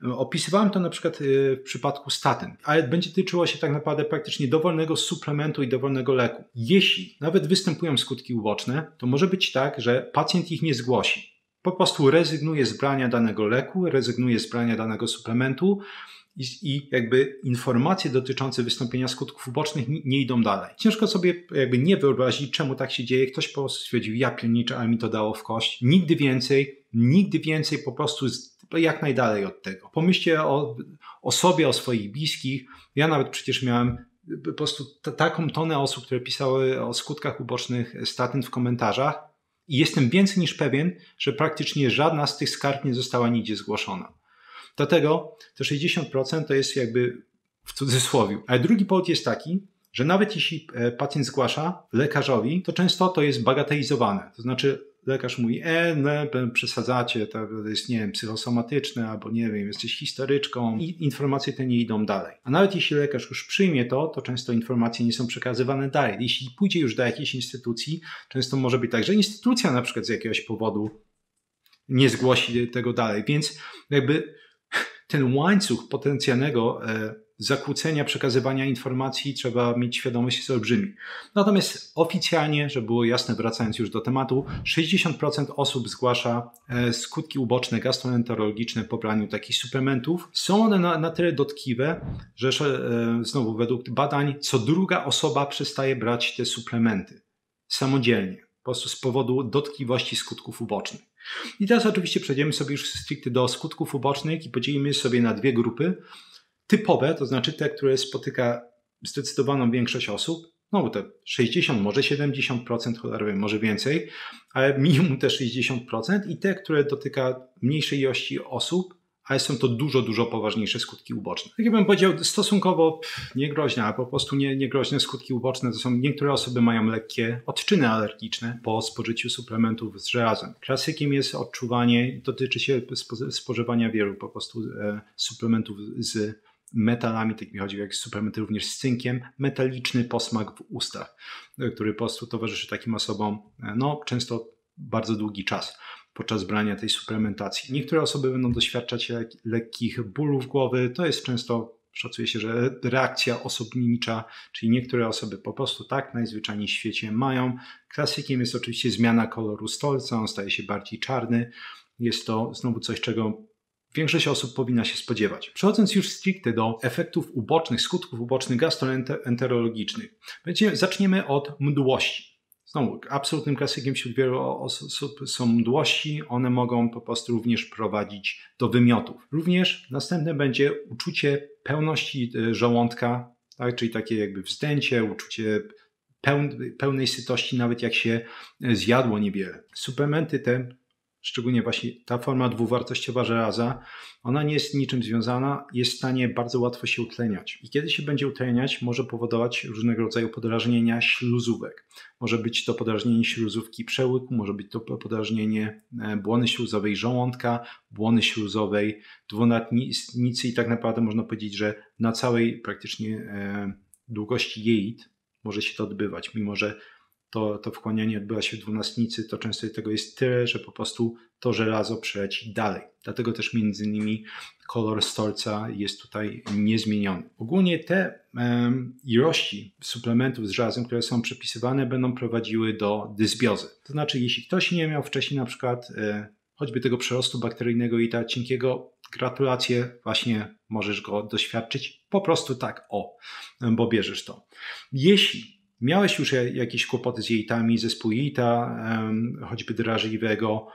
Opisywałem to na przykład w przypadku statyn, ale będzie tyczyło się tak naprawdę praktycznie dowolnego suplementu i dowolnego leku. Jeśli nawet występują skutki uboczne, to może być tak, że pacjent ich nie zgłosi. Po prostu rezygnuje z brania danego leku, rezygnuje z brania danego suplementu, i jakby informacje dotyczące wystąpienia skutków ubocznych nie idą dalej. Ciężko sobie jakby nie wyobrazić, czemu tak się dzieje. Ktoś po prostu stwierdził, ja pierniczę, ale mi to dało w kość. Nigdy więcej po prostu jak najdalej od tego. Pomyślcie o sobie, o swoich bliskich. Ja nawet przecież miałem po prostu taką tonę osób, które pisały o skutkach ubocznych statyn w komentarzach i jestem więcej niż pewien, że praktycznie żadna z tych skarg nie została nigdzie zgłoszona. Dlatego te 60% to jest jakby w cudzysłowie. Ale drugi powód jest taki, że nawet jeśli pacjent zgłasza lekarzowi, to często to jest bagatelizowane. To znaczy lekarz mówi, przesadzacie, to jest, nie wiem, psychosomatyczne, albo nie wiem, jesteś historyczką i informacje te nie idą dalej. A nawet jeśli lekarz już przyjmie to często informacje nie są przekazywane dalej. Jeśli pójdzie już do jakiejś instytucji, często może być tak, że instytucja na przykład z jakiegoś powodu nie zgłosi tego dalej. Więc jakby ten łańcuch potencjalnego zakłócenia przekazywania informacji, trzeba mieć świadomość, jest olbrzymi. Natomiast oficjalnie, żeby było jasne, wracając już do tematu, 60% osób zgłasza skutki uboczne gastroenterologiczne po braniu takich suplementów. Są one na tyle dotkliwe, że znowu według badań co druga osoba przestaje brać te suplementy samodzielnie, po prostu z powodu dotkliwości skutków ubocznych. I teraz oczywiście przejdziemy sobie już stricte do skutków ubocznych i podzielimy sobie na dwie grupy. Typowe, to znaczy te, które spotyka zdecydowaną większość osób, no te 60, może 70%, cholera, może więcej, ale minimum te 60% i te, które dotyka mniejszej ilości osób, ale są to dużo poważniejsze skutki uboczne. Tak jakbym powiedział, stosunkowo niegroźne, a po prostu niegroźne skutki uboczne to są, niektóre osoby mają lekkie odczyny alergiczne po spożyciu suplementów z żelazem. Klasykiem jest odczuwanie, dotyczy się spożywania wielu po prostu suplementów z metalami, tak mi chodzi, jak suplementy również z cynkiem, metaliczny posmak w ustach, który po prostu towarzyszy takim osobom często bardzo długi czas podczas brania tej suplementacji. Niektóre osoby będą doświadczać lekkich bólów głowy. To jest często, szacuje się, że reakcja osobnicza, czyli niektóre osoby po prostu tak najzwyczajniej w świecie mają. Klasykiem jest oczywiście zmiana koloru stolca, on staje się bardziej czarny. Jest to znowu coś, czego większość osób powinna się spodziewać. Przechodząc już stricte do efektów ubocznych, skutków ubocznych gastroenterologicznych, zaczniemy od mdłości. Znowu, absolutnym klasykiem wśród wielu osób są mdłości. One mogą po prostu również prowadzić do wymiotów. Również następne będzie uczucie pełności żołądka, tak? Czyli takie jakby wzdęcie, uczucie pełnej sytości, nawet jak się zjadło niewiele. Suplementy te, szczególnie właśnie ta forma dwuwartościowa żelaza, ona nie jest niczym związana, jest w stanie bardzo łatwo się utleniać. I kiedy się będzie utleniać, może powodować różnego rodzaju podrażnienia śluzówek. Może być to podrażnienie śluzówki przełyku, może być to podrażnienie błony śluzowej żołądka, błony śluzowej dwunatnicy i tak naprawdę można powiedzieć, że na całej praktycznie długości jeit może się to odbywać, mimo że to wchłanianie odbywa się w dwunastnicy, to często tego jest tyle, że po prostu to żelazo przeleci dalej. Dlatego też między innymi kolor stolca jest tutaj niezmieniony. Ogólnie te ilości suplementów z żelazem, które są przepisywane, będą prowadziły do dysbiozy. To znaczy, jeśli ktoś nie miał wcześniej na przykład choćby tego przerostu bakteryjnego jelita cienkiego, gratulacje, właśnie możesz go doświadczyć po prostu tak, bo bierzesz to. Jeśli miałeś już jakieś kłopoty z jelitami, zespół jelita, choćby drażliwego,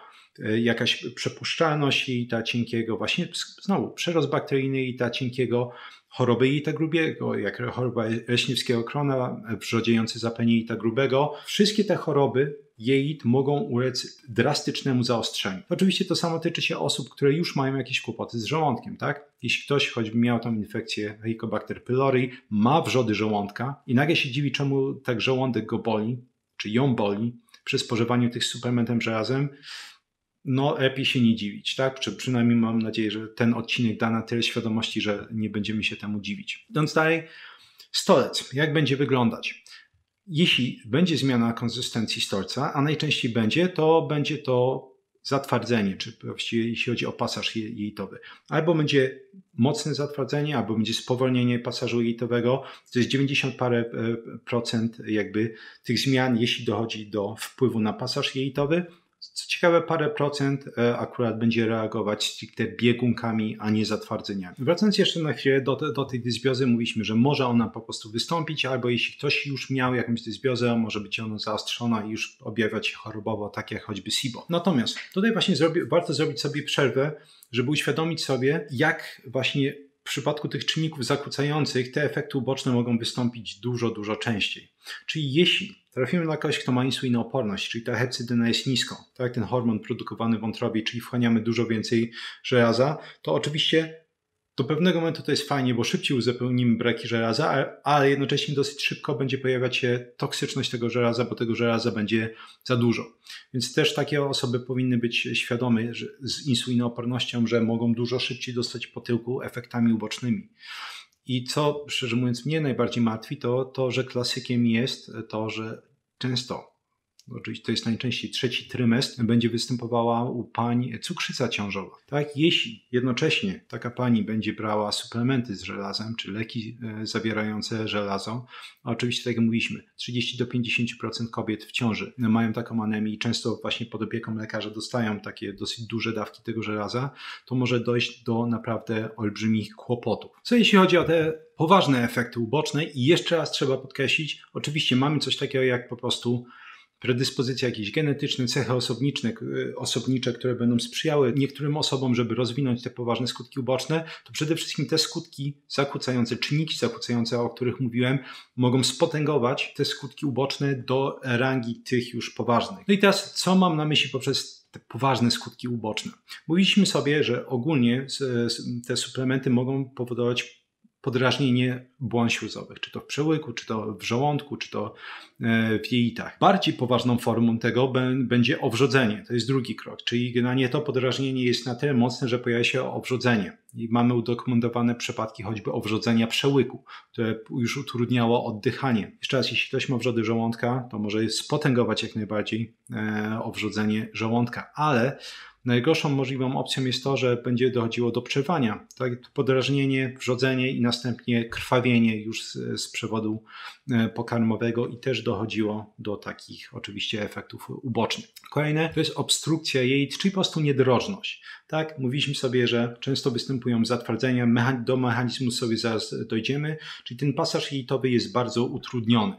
jakaś przepuszczalność jelita cienkiego, właśnie znowu przerost bakteryjny jelita cienkiego, choroby jelita grubiego, jak choroba leśniewskiego krona, wrzodziejące zapalenie jelita grubego. Wszystkie te choroby jelit mogą ulec drastycznemu zaostrzeniu. Oczywiście to samo tyczy się osób, które już mają jakieś kłopoty z żołądkiem, tak? Jeśli ktoś choćby miał tam infekcję Helicobacter pylori, ma wrzody żołądka i nagle się dziwi, czemu tak żołądek go boli, czy ją boli przy spożywaniu tych suplementem żelazem, lepiej się nie dziwić, tak? Czy przynajmniej mam nadzieję, że ten odcinek da na tyle świadomości, że nie będziemy się temu dziwić. Idąc dalej, stolec. Jak będzie wyglądać? Jeśli będzie zmiana konsystencji stolca, a najczęściej będzie to zatwardzenie, czy właściwie jeśli chodzi o pasaż jelitowy. Albo będzie mocne zatwardzenie, albo będzie spowolnienie pasażu jelitowego. To jest 90 parę procent jakby tych zmian, jeśli dochodzi do wpływu na pasaż jelitowy. Co ciekawe, parę procent akurat będzie reagować stricte biegunkami, a nie zatwardzeniami. Wracając jeszcze na chwilę do tej dysbiozy, mówiliśmy, że może ona po prostu wystąpić, albo jeśli ktoś już miał jakąś dysbiozę, może być ona zaostrzona i już objawiać się chorobowo, tak jak choćby SIBO. Natomiast tutaj właśnie warto zrobić sobie przerwę, żeby uświadomić sobie, jak właśnie w przypadku tych czynników zakłócających te efekty uboczne mogą wystąpić dużo częściej. Czyli jeśli trafimy na kogoś, kto ma insulinooporność, czyli ta hepcydyna jest nisko, tak, ten hormon produkowany w wątrobie, czyli wchłaniamy dużo więcej żelaza, to oczywiście do pewnego momentu to jest fajnie, bo szybciej uzupełnimy braki żelaza, ale jednocześnie dosyć szybko będzie pojawiać się toksyczność tego żelaza, bo tego żelaza będzie za dużo. Więc też takie osoby powinny być świadome że z insulinoopornością, że mogą dużo szybciej dostać po tyłku efektami ubocznymi. I co, szczerze mówiąc, mnie najbardziej martwi, to, że klasykiem jest to, że często, oczywiście to jest najczęściej trzeci trymestr, będzie występowała u pań cukrzyca ciążowa. Tak? Jeśli jednocześnie taka pani będzie brała suplementy z żelazem, czy leki zawierające żelazo, a oczywiście tak jak mówiliśmy, 30-50% kobiet w ciąży mają taką anemię i często właśnie pod opieką lekarza dostają takie dosyć duże dawki tego żelaza, to może dojść do naprawdę olbrzymich kłopotów. Co jeśli chodzi o te poważne efekty uboczne i jeszcze raz trzeba podkreślić, oczywiście mamy coś takiego jak po prostu predyspozycje jakieś genetyczne, cechy osobnicze, które będą sprzyjały niektórym osobom, żeby rozwinąć te poważne skutki uboczne, to przede wszystkim te skutki zakłócające, czynniki zakłócające, o których mówiłem, mogą spotęgować te skutki uboczne do rangi tych już poważnych. No i teraz co mam na myśli poprzez te poważne skutki uboczne. Mówiliśmy sobie, że ogólnie te suplementy mogą powodować podrażnienie błon śluzowych, czy to w przełyku, czy to w żołądku, czy to w jelitach. Bardziej poważną formą tego będzie owrzodzenie. To jest drugi krok, czyli generalnie to podrażnienie jest na tyle mocne, że pojawia się owrzodzenie. I mamy udokumentowane przypadki choćby owrzodzenia przełyku, które już utrudniało oddychanie. Jeszcze raz, jeśli ktoś ma wrzody żołądka, to może spotęgować jak najbardziej owrzodzenie żołądka, ale najgorszą możliwą opcją jest to, że będzie dochodziło do przerwania. Tak, podrażnienie, wrzodzenie i następnie krwawienie już z przewodu pokarmowego i też dochodziło do takich oczywiście efektów ubocznych. Kolejne to jest obstrukcja jelit, czyli po prostu niedrożność. Tak, mówiliśmy sobie, że często występują zatwardzenia, do mechanizmu sobie zaraz dojdziemy, czyli ten pasaż jelitowy jest bardzo utrudniony.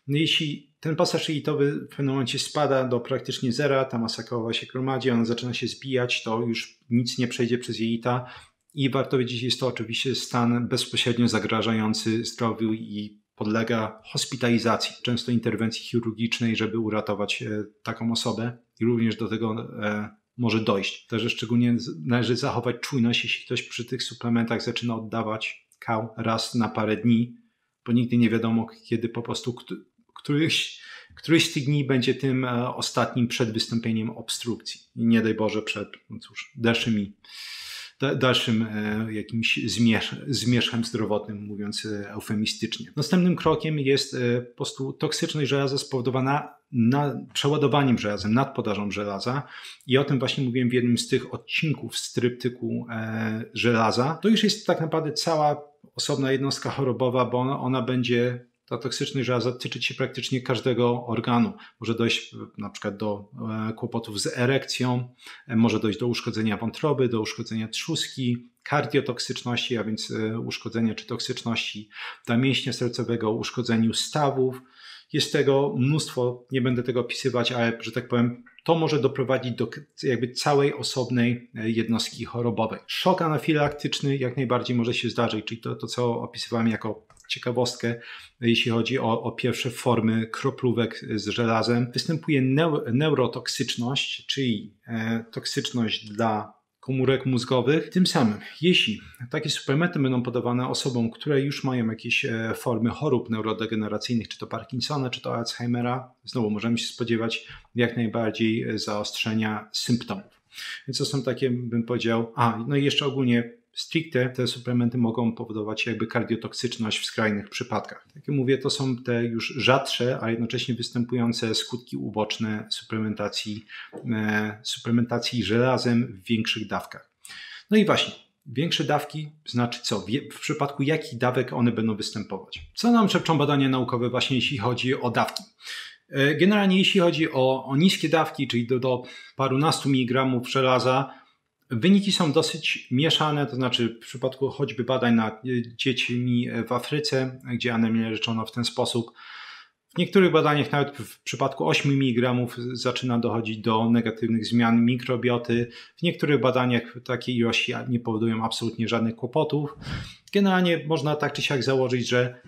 No jeśli ten pasaż jelitowy w pewnym momencie spada do praktycznie zera, ta masa kołowa się gromadzi, ona zaczyna się zbijać, to już nic nie przejdzie przez jelita i warto wiedzieć, jest to oczywiście stan bezpośrednio zagrażający zdrowiu i podlega hospitalizacji, często interwencji chirurgicznej, żeby uratować taką osobę i również do tego może dojść. Także szczególnie należy zachować czujność, jeśli ktoś przy tych suplementach zaczyna oddawać kał raz na parę dni, bo nigdy nie wiadomo, kiedy po prostu któryś z tych dni będzie tym ostatnim przed wystąpieniem obstrukcji. I nie daj Boże przed dalszym jakimś zmierzchem zdrowotnym, mówiąc eufemistycznie. Następnym krokiem jest po prostu toksyczność żelaza spowodowana przeładowaniem żelazem, nadpodażą żelaza i o tym właśnie mówiłem w jednym z tych odcinków z tryptyku żelaza. To już jest tak naprawdę cała osobna jednostka chorobowa, bo ona będzie, ta toksyczność żelaza tyczyć się praktycznie każdego organu. Może dojść na przykład do kłopotów z erekcją, może dojść do uszkodzenia wątroby, do uszkodzenia trzustki, kardiotoksyczności, a więc uszkodzenia czy toksyczności dla mięśnia sercowego, uszkodzeniu stawów. Jest tego mnóstwo, nie będę tego opisywać, ale że tak powiem, to może doprowadzić do jakby całej osobnej jednostki chorobowej. Szok anafilaktyczny jak najbardziej może się zdarzyć, czyli to co opisywałem jako ciekawostkę, jeśli chodzi o pierwsze formy kroplówek z żelazem. Występuje neurotoksyczność, czyli toksyczność dla komórek mózgowych. Tym samym, jeśli takie suplementy będą podawane osobom, które już mają jakieś formy chorób neurodegeneracyjnych, czy to Parkinsona, czy to Alzheimera, znowu możemy się spodziewać jak najbardziej zaostrzenia symptomów. Więc to są takie, bym powiedział, no i jeszcze ogólnie stricte te suplementy mogą powodować jakby kardiotoksyczność w skrajnych przypadkach. Tak jak mówię, to są te już rzadsze, a jednocześnie występujące skutki uboczne suplementacji żelazem w większych dawkach. No i właśnie, większe dawki znaczy co? W przypadku jakich dawek one będą występować? Co nam szepczą badania naukowe właśnie jeśli chodzi o dawki? Generalnie jeśli chodzi o niskie dawki, czyli do parunastu miligramów żelaza, wyniki są dosyć mieszane, to znaczy w przypadku choćby badań nad dziećmi w Afryce, gdzie anemię leczono w ten sposób. W niektórych badaniach nawet w przypadku 8 mg zaczyna dochodzić do negatywnych zmian mikrobioty. W niektórych badaniach takie ilości nie powodują absolutnie żadnych kłopotów. Generalnie można tak czy siak założyć, że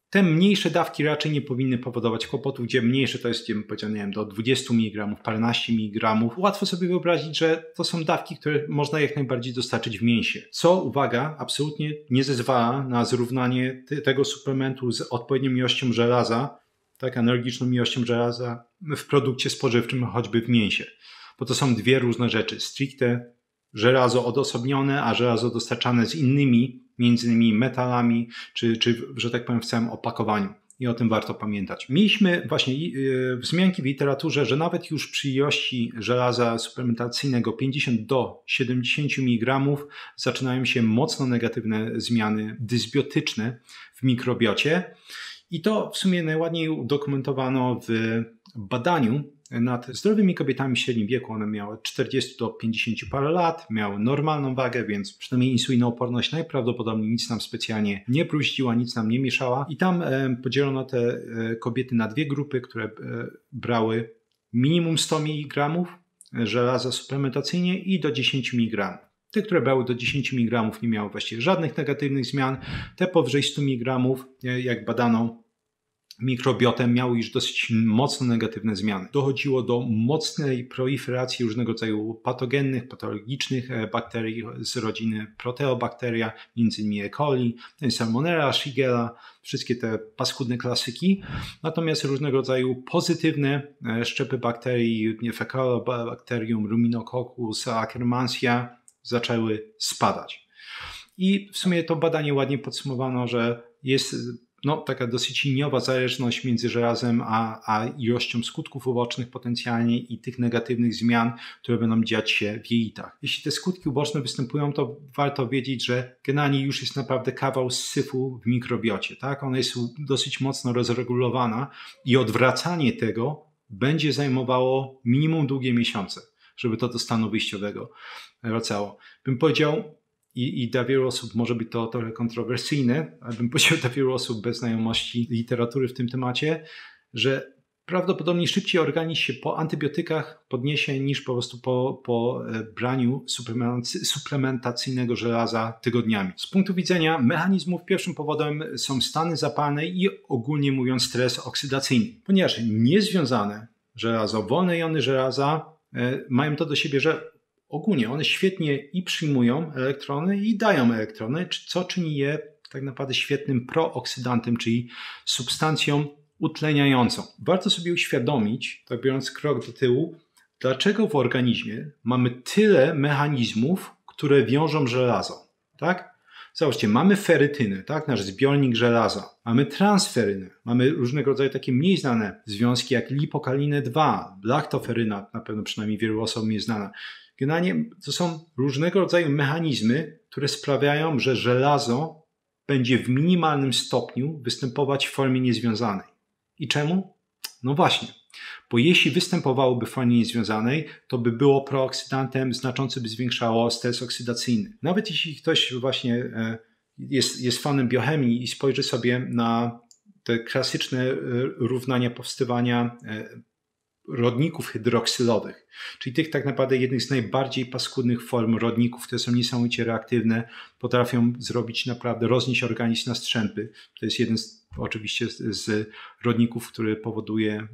te mniejsze dawki raczej nie powinny powodować kłopotów, gdzie mniejsze to jest, gdzie powiedziałem, do 20 mg, paręnaście mg. Łatwo sobie wyobrazić, że to są dawki, które można jak najbardziej dostarczyć w mięsie. Co, uwaga, absolutnie nie zezwala na zrównanie tego suplementu z odpowiednią ilością żelaza, tak, analogiczną ilością żelaza w produkcie spożywczym, choćby w mięsie. Bo to są dwie różne rzeczy. Stricte żelazo odosobnione, a żelazo dostarczane z innymi, między innymi metalami, czy że tak powiem w całym opakowaniu. I o tym warto pamiętać. Mieliśmy właśnie wzmianki w literaturze, że nawet już przy ilości żelaza suplementacyjnego 50 do 70 mg zaczynają się mocno negatywne zmiany dysbiotyczne w mikrobiocie. I to w sumie najładniej udokumentowano w badaniu nad zdrowymi kobietami w średnim wieku. One miały 40 do 50 parę lat, miały normalną wagę, więc przynajmniej insulinooporność najprawdopodobniej nic nam specjalnie nie bruździła, nic nam nie mieszała. I tam podzielono te kobiety na dwie grupy, które brały minimum 100 mg żelaza suplementacyjnie i do 10 mg. Te, które brały do 10 mg nie miały właściwie żadnych negatywnych zmian. Te powyżej 100 mg, jak badano, mikrobiotem miały już dosyć mocno negatywne zmiany. Dochodziło do mocnej proliferacji różnego rodzaju patogennych, patologicznych bakterii z rodziny Proteobacteria, m.in. E. coli, Salmonella, Shigella, wszystkie te paskudne klasyki. Natomiast różnego rodzaju pozytywne szczepy bakterii, Faecalibacterium, Ruminococcus, Akkermansia zaczęły spadać. I w sumie to badanie ładnie podsumowano, że jest taka dosyć liniowa zależność między żelazem a ilością skutków ubocznych potencjalnie i tych negatywnych zmian, które będą dziać się w jelitach. Jeśli te skutki uboczne występują, to warto wiedzieć, że generalnie już jest naprawdę kawał syfu w mikrobiocie. Tak? Ona jest dosyć mocno rozregulowana i odwracanie tego będzie zajmowało minimum długie miesiące, żeby to do stanu wyjściowego wracało. Bym powiedział, i dla wielu osób może być to trochę kontrowersyjne, ale bym powiedział dla wielu osób bez znajomości literatury w tym temacie, że prawdopodobnie szybciej organizm się po antybiotykach podniesie niż po prostu po braniu suplementacyjnego żelaza tygodniami. Z punktu widzenia mechanizmów pierwszym powodem są stany zapalne i ogólnie mówiąc stres oksydacyjny, ponieważ niezwiązane żelazo, wolne jony żelaza mają to do siebie, że ogólnie one świetnie i przyjmują elektrony i dają elektrony, co czyni je tak naprawdę świetnym prooksydantem, czyli substancją utleniającą. Warto sobie uświadomić, tak biorąc krok do tyłu, dlaczego w organizmie mamy tyle mechanizmów, które wiążą żelazo. Tak? Zobaczcie, mamy ferytynę, tak? Nasz zbiornik żelaza. Mamy transferynę, mamy różnego rodzaju takie mniej znane związki jak lipokalinę 2, laktoferyna, na pewno przynajmniej wielu osobom jest znana. Generalnie to są różnego rodzaju mechanizmy, które sprawiają, że żelazo będzie w minimalnym stopniu występować w formie niezwiązanej. I czemu? No właśnie, bo jeśli występowałoby w formie niezwiązanej, to by było prooksydantem, znacząco by zwiększało stres oksydacyjny. Nawet jeśli ktoś właśnie jest fanem biochemii i spojrzy sobie na te klasyczne równania powstawania rodników hydroksylowych, czyli tych tak naprawdę jednych z najbardziej paskudnych form rodników, które są niesamowicie reaktywne, potrafią zrobić naprawdę, roznieść organizm na strzępy. To jest jeden oczywiście z rodników, który powoduje,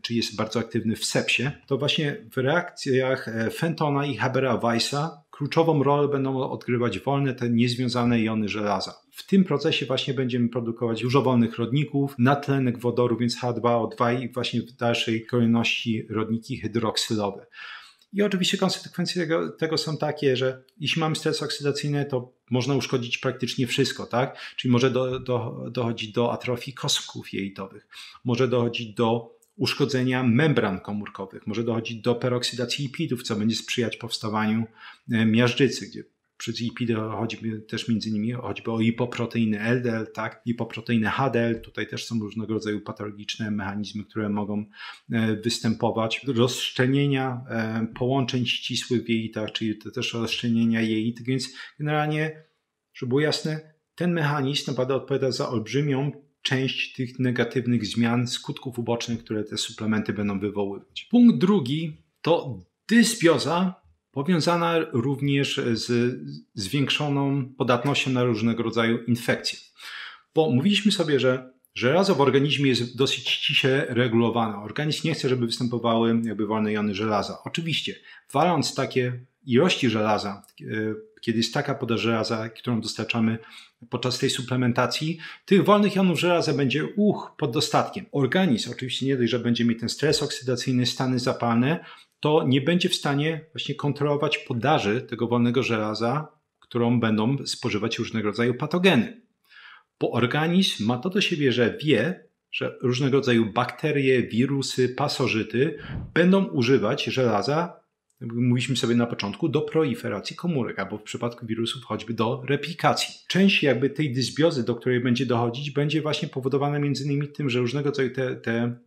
czy jest bardzo aktywny w sepsie. To właśnie w reakcjach Fentona i Habera-Weissa kluczową rolę będą odgrywać wolne, te niezwiązane jony żelaza. W tym procesie właśnie będziemy produkować dużo wolnych rodników, natlenek wodoru, więc H2O2 i właśnie w dalszej kolejności rodniki hydroksylowe. I oczywiście konsekwencje tego są takie, że jeśli mamy stres oksydacyjny, to można uszkodzić praktycznie wszystko, tak? Czyli może dochodzić do atrofii kostków jelitowych, może dochodzić do uszkodzenia membran komórkowych, może dochodzić do peroksydacji lipidów, co będzie sprzyjać powstawaniu miażdżycy, gdzie przez lipidy chodzi też między innymi choćby o lipoproteiny LDL, tak? Lipoproteiny HDL, tutaj też są różnego rodzaju patologiczne mechanizmy, które mogą występować. Rozszczelnienia połączeń ścisłych w jelitach, czyli to też rozszczelnienia jelit, więc generalnie, żeby było jasne, ten mechanizm naprawdę odpowiada za olbrzymią część tych negatywnych zmian, skutków ubocznych, które te suplementy będą wywoływać. Punkt drugi to dysbioza, powiązana również z zwiększoną podatnością na różnego rodzaju infekcje. Bo mówiliśmy sobie, że żelazo w organizmie jest dosyć ściśle regulowane. Organizm nie chce, żeby występowały wolne jony żelaza. Oczywiście, waląc takie ilości żelaza, kiedy jest taka podaż żelaza, którą dostarczamy podczas tej suplementacji, tych wolnych jonów żelaza będzie pod dostatkiem. Organizm oczywiście nie dość, że będzie mieć ten stres oksydacyjny, stany zapalne, to nie będzie w stanie właśnie kontrolować podaży tego wolnego żelaza, którą będą spożywać różnego rodzaju patogeny. Bo organizm ma to do siebie, że wie, że różnego rodzaju bakterie, wirusy, pasożyty będą używać żelaza, jak mówiliśmy sobie na początku, do proliferacji komórek, albo w przypadku wirusów choćby do replikacji. Część jakby tej dysbiozy, do której będzie dochodzić, będzie właśnie powodowana między innymi tym, że różnego rodzaju te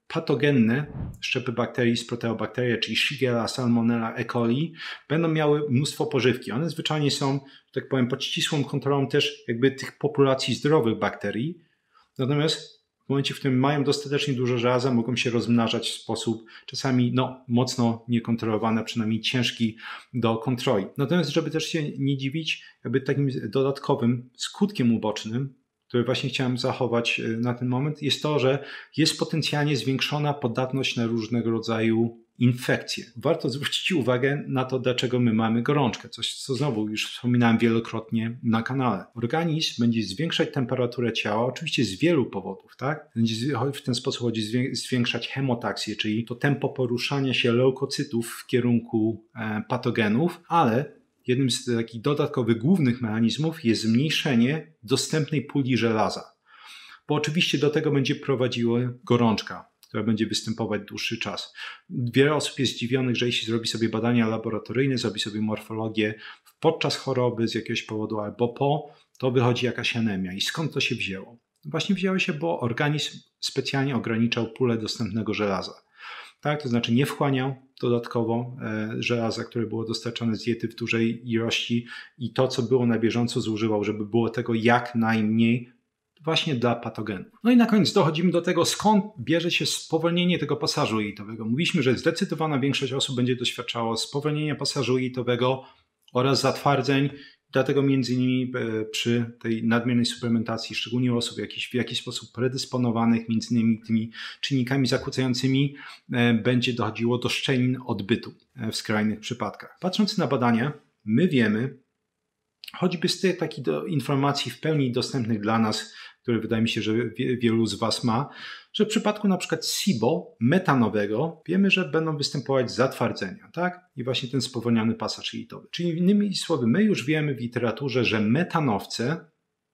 patogenne szczepy bakterii z Proteobacteria, czyli Shigella, Salmonella, E. coli, będą miały mnóstwo pożywki. One zwyczajnie są, że tak powiem, pod ścisłą kontrolą też jakby tych populacji zdrowych bakterii. Natomiast w momencie, w którym mają dostatecznie dużo żelaza, mogą się rozmnażać w sposób czasami mocno niekontrolowany, a przynajmniej ciężki do kontroli. Natomiast żeby też się nie dziwić, jakby takim dodatkowym skutkiem ubocznym, które właśnie chciałem zachować na ten moment, jest to, że jest potencjalnie zwiększona podatność na różnego rodzaju infekcje. Warto zwrócić uwagę na to, dlaczego my mamy gorączkę. Coś, co znowu już wspominałem wielokrotnie na kanale. Organizm będzie zwiększać temperaturę ciała, oczywiście z wielu powodów, tak? Będzie w ten sposób chodzi zwiększać hemotaksję, czyli to tempo poruszania się leukocytów w kierunku patogenów, ale jednym z takich dodatkowych głównych mechanizmów jest zmniejszenie dostępnej puli żelaza. Bo oczywiście do tego będzie prowadziła gorączka, która będzie występować dłuższy czas. Wiele osób jest zdziwionych, że jeśli zrobi sobie badania laboratoryjne, zrobi sobie morfologię podczas choroby z jakiegoś powodu albo po, to wychodzi jakaś anemia. I skąd to się wzięło? Właśnie wzięło się, bo organizm specjalnie ograniczał pulę dostępnego żelaza. Tak, to znaczy nie wchłaniał dodatkowo żelaza, które było dostarczane z diety w dużej ilości i to, co było na bieżąco, zużywał, żeby było tego jak najmniej właśnie dla patogenów. No i na koniec dochodzimy do tego, skąd bierze się spowolnienie tego pasażu jelitowego. Mówiliśmy, że zdecydowana większość osób będzie doświadczała spowolnienia pasażu jelitowego oraz zatwardzeń. Dlatego między innymi przy tej nadmiernej suplementacji, szczególnie osób w jakiś sposób predysponowanych, między innymi tymi czynnikami zakłócającymi, będzie dochodziło do szczelin odbytu w skrajnych przypadkach. Patrząc na badania, my wiemy, choćby z tych takich informacji w pełni dostępnych dla nas, które wydaje mi się, że wielu z Was ma, że w przypadku na przykład SIBO metanowego wiemy, że będą występować zatwardzenia, tak? I właśnie ten spowolniony pasaż jelitowy. Czyli innymi słowy, my już wiemy w literaturze, że metanowce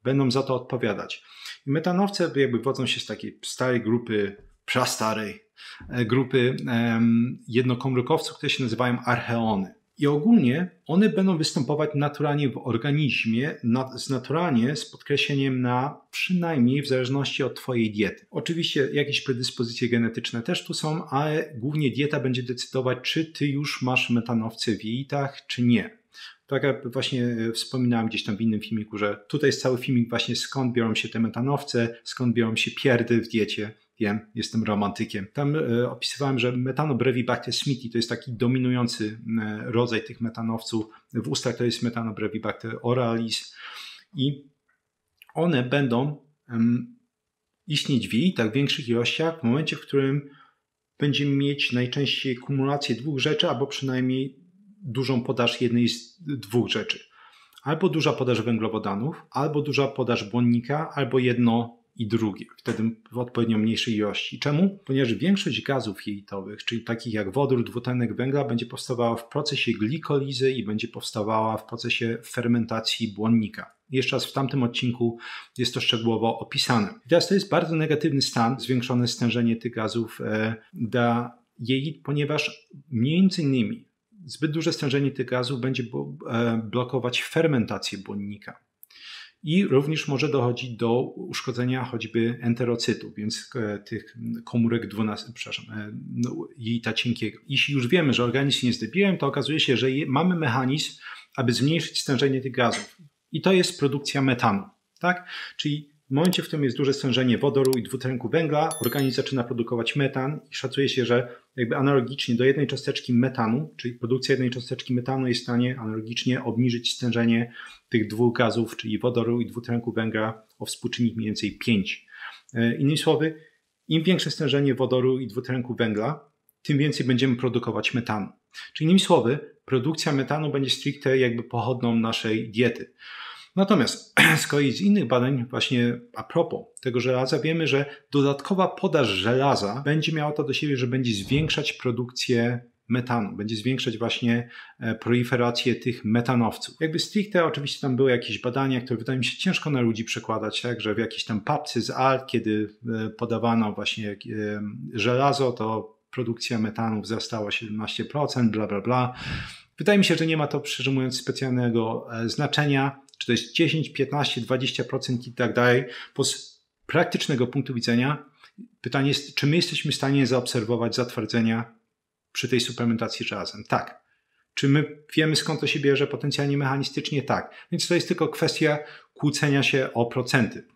będą za to odpowiadać. I metanowce jakby wodzą się z takiej starej grupy, prastarej grupy jednokomórkowców, które się nazywają archeony. I ogólnie one będą występować naturalnie w organizmie, naturalnie z podkreśleniem na przynajmniej w zależności od Twojej diety. Oczywiście jakieś predyspozycje genetyczne też tu są, ale głównie dieta będzie decydować, czy Ty już masz metanowce w jelitach, czy nie. Tak jak właśnie wspominałem gdzieś tam w innym filmiku, że tutaj jest cały filmik właśnie skąd biorą się te metanowce, skąd biorą się pierdy w diecie. Wiem, jestem romantykiem. Tam opisywałem, że Methanobrevibacter smithii to jest taki dominujący rodzaj tych metanowców. W ustach to jest Methanobrevibacter oralis i one będą istnieć w jelitach w większych ilościach w momencie, w którym będziemy mieć najczęściej kumulację dwóch rzeczy, albo przynajmniej dużą podaż jednej z dwóch rzeczy. Albo duża podaż węglowodanów, albo duża podaż błonnika, albo jedno i drugie, wtedy w odpowiednio mniejszej ilości. Czemu? Ponieważ większość gazów jelitowych, czyli takich jak wodór, dwutlenek węgla, będzie powstawała w procesie glikolizy i będzie powstawała w procesie fermentacji błonnika. Jeszcze raz w tamtym odcinku jest to szczegółowo opisane. I teraz to jest bardzo negatywny stan, zwiększone stężenie tych gazów dla jelit, ponieważ między innymi zbyt duże stężenie tych gazów będzie blokować fermentację błonnika. I również może dochodzić do uszkodzenia choćby enterocytów, więc tych komórek jelita cienkiego. Jeśli już wiemy, że organizm jest debilem, to okazuje się, że mamy mechanizm, aby zmniejszyć stężenie tych gazów. I to jest produkcja metanu. Tak? Czyli w momencie, w którym jest duże stężenie wodoru i dwutlenku węgla, organizm zaczyna produkować metan i szacuje się, że jakby analogicznie do jednej cząsteczki metanu, czyli produkcja jednej cząsteczki metanu jest w stanie analogicznie obniżyć stężenie tych dwóch gazów, czyli wodoru i dwutlenku węgla o współczynnik mniej więcej 5. Innymi słowy, im większe stężenie wodoru i dwutlenku węgla, tym więcej będziemy produkować metanu. Czyli innymi słowy, produkcja metanu będzie stricte jakby pochodną naszej diety. Natomiast z kolei z innych badań, właśnie a propos tego żelaza, wiemy, że dodatkowa podaż żelaza będzie miała to do siebie, że będzie zwiększać produkcję metanu, będzie zwiększać właśnie proliferację tych metanowców. Jakby stricte oczywiście tam były jakieś badania, które wydaje mi się ciężko na ludzi przekładać, tak, że w jakiejś tam papce z Alt, kiedy podawano właśnie żelazo, to produkcja metanu wzrastała 17%, bla bla bla. Wydaje mi się, że nie ma to, szczerze mówiąc, specjalnego znaczenia, czy to jest 10, 15, 20% i tak dalej, bo z praktycznego punktu widzenia pytanie jest, czy my jesteśmy w stanie zaobserwować zatwardzenia przy tej suplementacji żelazem? Tak. Czy my wiemy, skąd to się bierze potencjalnie mechanistycznie? Tak. Więc to jest tylko kwestia kłócenia się o procenty.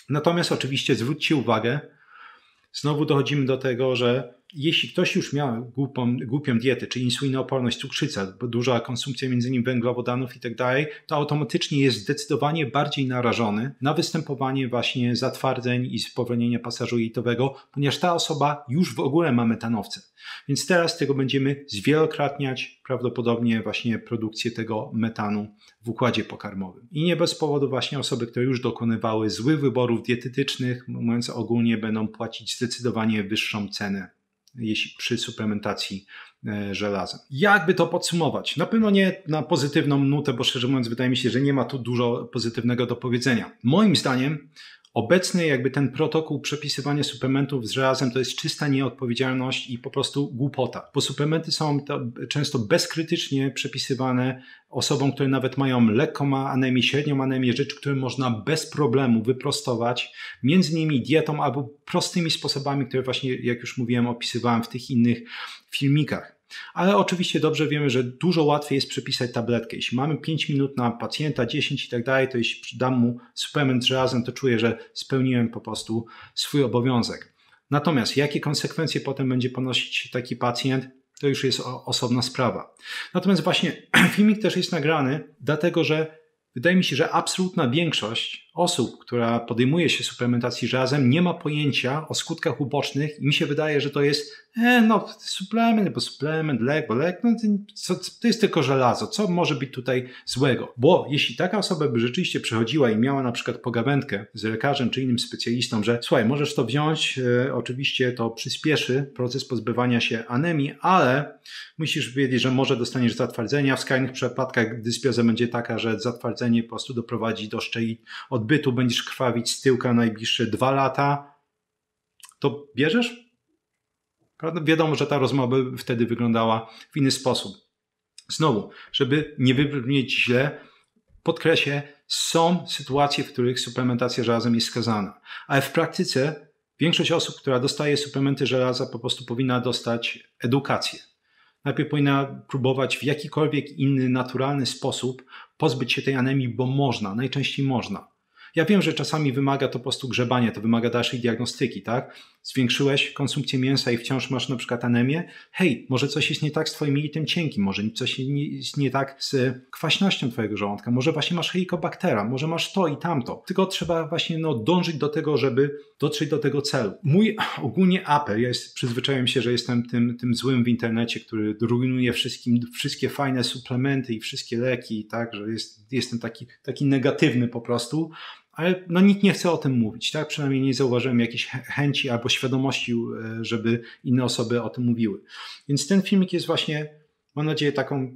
Natomiast oczywiście zwróćcie uwagę, znowu dochodzimy do tego, że jeśli ktoś już miał głupią dietę, czy insulinooporność, cukrzycę, duża konsumpcja między innymi węglowodanów i tak dalej, to automatycznie jest zdecydowanie bardziej narażony na występowanie właśnie zatwardzeń i spowolnienia pasażu jelitowego, ponieważ ta osoba już w ogóle ma metanowce. Więc teraz tego będziemy zwielokrotniać prawdopodobnie właśnie produkcję tego metanu w układzie pokarmowym. I nie bez powodu właśnie osoby, które już dokonywały złych wyborów dietetycznych, mówiąc ogólnie, będą płacić zdecydowanie wyższą cenę przy suplementacji żelazem. Jakby to podsumować? Na pewno nie na pozytywną nutę, bo szczerze mówiąc wydaje mi się, że nie ma tu dużo pozytywnego do powiedzenia. Moim zdaniem obecny jakby ten protokół przepisywania suplementów z żelazem to jest czysta nieodpowiedzialność i po prostu głupota, bo suplementy są często bezkrytycznie przepisywane osobom, które nawet mają lekką anemię, średnią anemię, rzeczy, które można bez problemu wyprostować, między innymi dietą albo prostymi sposobami, które właśnie, jak już mówiłem, opisywałem w tych innych filmikach. Ale oczywiście dobrze wiemy, że dużo łatwiej jest przepisać tabletkę. Jeśli mamy 5 minut na pacjenta, 10 i tak dalej, to jeśli dam mu suplement żelazem, to czuję, że spełniłem po prostu swój obowiązek. Natomiast jakie konsekwencje potem będzie ponosić taki pacjent, to już jest osobna sprawa. Natomiast właśnie filmik też jest nagrany, dlatego że wydaje mi się, że absolutna większość osób, która podejmuje się suplementacji żelazem, nie ma pojęcia o skutkach ubocznych i mi się wydaje, że to jest suplement, lek, to jest tylko żelazo, co może być tutaj złego? Bo jeśli taka osoba by rzeczywiście przechodziła i miała na przykład pogawędkę z lekarzem czy innym specjalistą, że słuchaj, możesz to wziąć, oczywiście to przyspieszy proces pozbywania się anemii, ale musisz wiedzieć, że może dostaniesz zatwardzenia. W skrajnych przypadkach dysbioza będzie taka, że zatwardzenie po prostu doprowadzi do szczeli odbytu, będziesz krwawić z tyłka najbliższe 2 lata, to bierzesz? Prawda? Wiadomo, że ta rozmowa by wtedy wyglądała w inny sposób. Znowu, żeby nie wybrzmieć źle, podkreślę, są sytuacje, w których suplementacja żelazem jest skazana, ale w praktyce większość osób, która dostaje suplementy żelaza, po prostu powinna dostać edukację. Najpierw powinna próbować w jakikolwiek inny, naturalny sposób pozbyć się tej anemii, bo można, najczęściej można. Ja wiem, że czasami wymaga to po prostu grzebania, to wymaga dalszej diagnostyki, tak? Zwiększyłeś konsumpcję mięsa i wciąż masz na przykład anemię? Hej, może coś jest nie tak z twoim jelitem cienkim, może coś jest nie tak z kwaśnością twojego żołądka, może właśnie masz helikobaktera, może masz to i tamto. Tylko trzeba właśnie dążyć do tego, żeby dotrzeć do tego celu. Mój ogólnie apel, przyzwyczaiłem się, że jestem tym złym w internecie, który rujnuje wszystkie fajne suplementy i wszystkie leki, tak? Że jestem taki negatywny po prostu. Ale nikt nie chce o tym mówić, tak? Przynajmniej nie zauważyłem jakiejś chęci albo świadomości, żeby inne osoby o tym mówiły. Więc ten filmik jest właśnie, mam nadzieję, taką,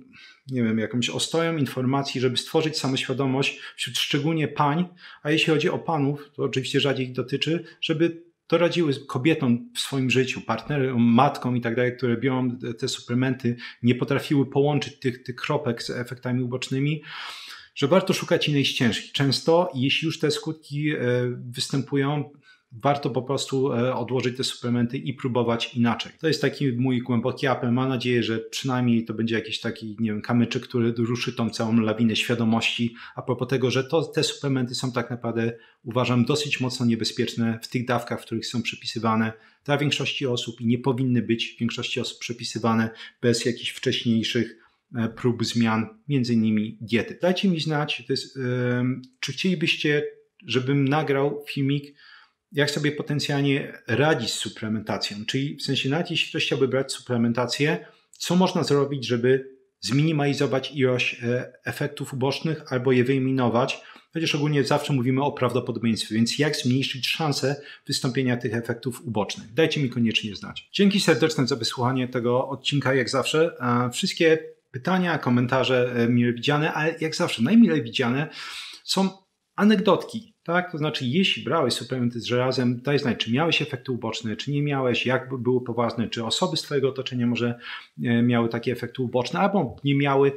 nie wiem, jakąś ostoją informacji, żeby stworzyć samoświadomość wśród szczególnie pań, a jeśli chodzi o panów, to oczywiście rzadziej ich dotyczy, żeby doradziły kobietom w swoim życiu, partnerom, matkom i tak dalej, które biorą te suplementy, nie potrafiły połączyć tych kropek z efektami ubocznymi, że warto szukać innej ścieżki. Często, jeśli już te skutki występują, warto po prostu odłożyć te suplementy i próbować inaczej. To jest taki mój głęboki apel. Mam nadzieję, że przynajmniej to będzie jakiś taki, nie wiem, kamyczek, który ruszy tą całą lawinę świadomości a propos tego, że te suplementy są tak naprawdę, uważam, dosyć mocno niebezpieczne w tych dawkach, w których są przepisywane dla większości osób i nie powinny być w większości osób przepisywane bez jakichś wcześniejszych prób zmian, między innymi diety. Dajcie mi znać, czy chcielibyście, żebym nagrał filmik, jak sobie potencjalnie radzić z suplementacją. Czyli w sensie, nawet jeśli ktoś chciałby brać suplementację, co można zrobić, żeby zminimalizować ilość efektów ubocznych albo je wyeliminować, chociaż ogólnie zawsze mówimy o prawdopodobieństwie, więc jak zmniejszyć szanse wystąpienia tych efektów ubocznych. Dajcie mi koniecznie znać. Dzięki serdeczne za wysłuchanie tego odcinka, jak zawsze. Wszystkie pytania, komentarze mile widziane, ale jak zawsze najmilej widziane są anegdotki, tak? To znaczy, jeśli brałeś suplementy z żelazem, daj znać, czy miałeś efekty uboczne, czy nie miałeś, jak były poważne, czy osoby z twojego otoczenia może miały takie efekty uboczne, albo nie miały,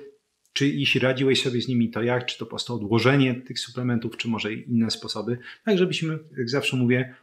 czy jeśli radziłeś sobie z nimi, to jak, czy to po prostu odłożenie tych suplementów, czy może inne sposoby, tak żebyśmy, jak zawsze mówię,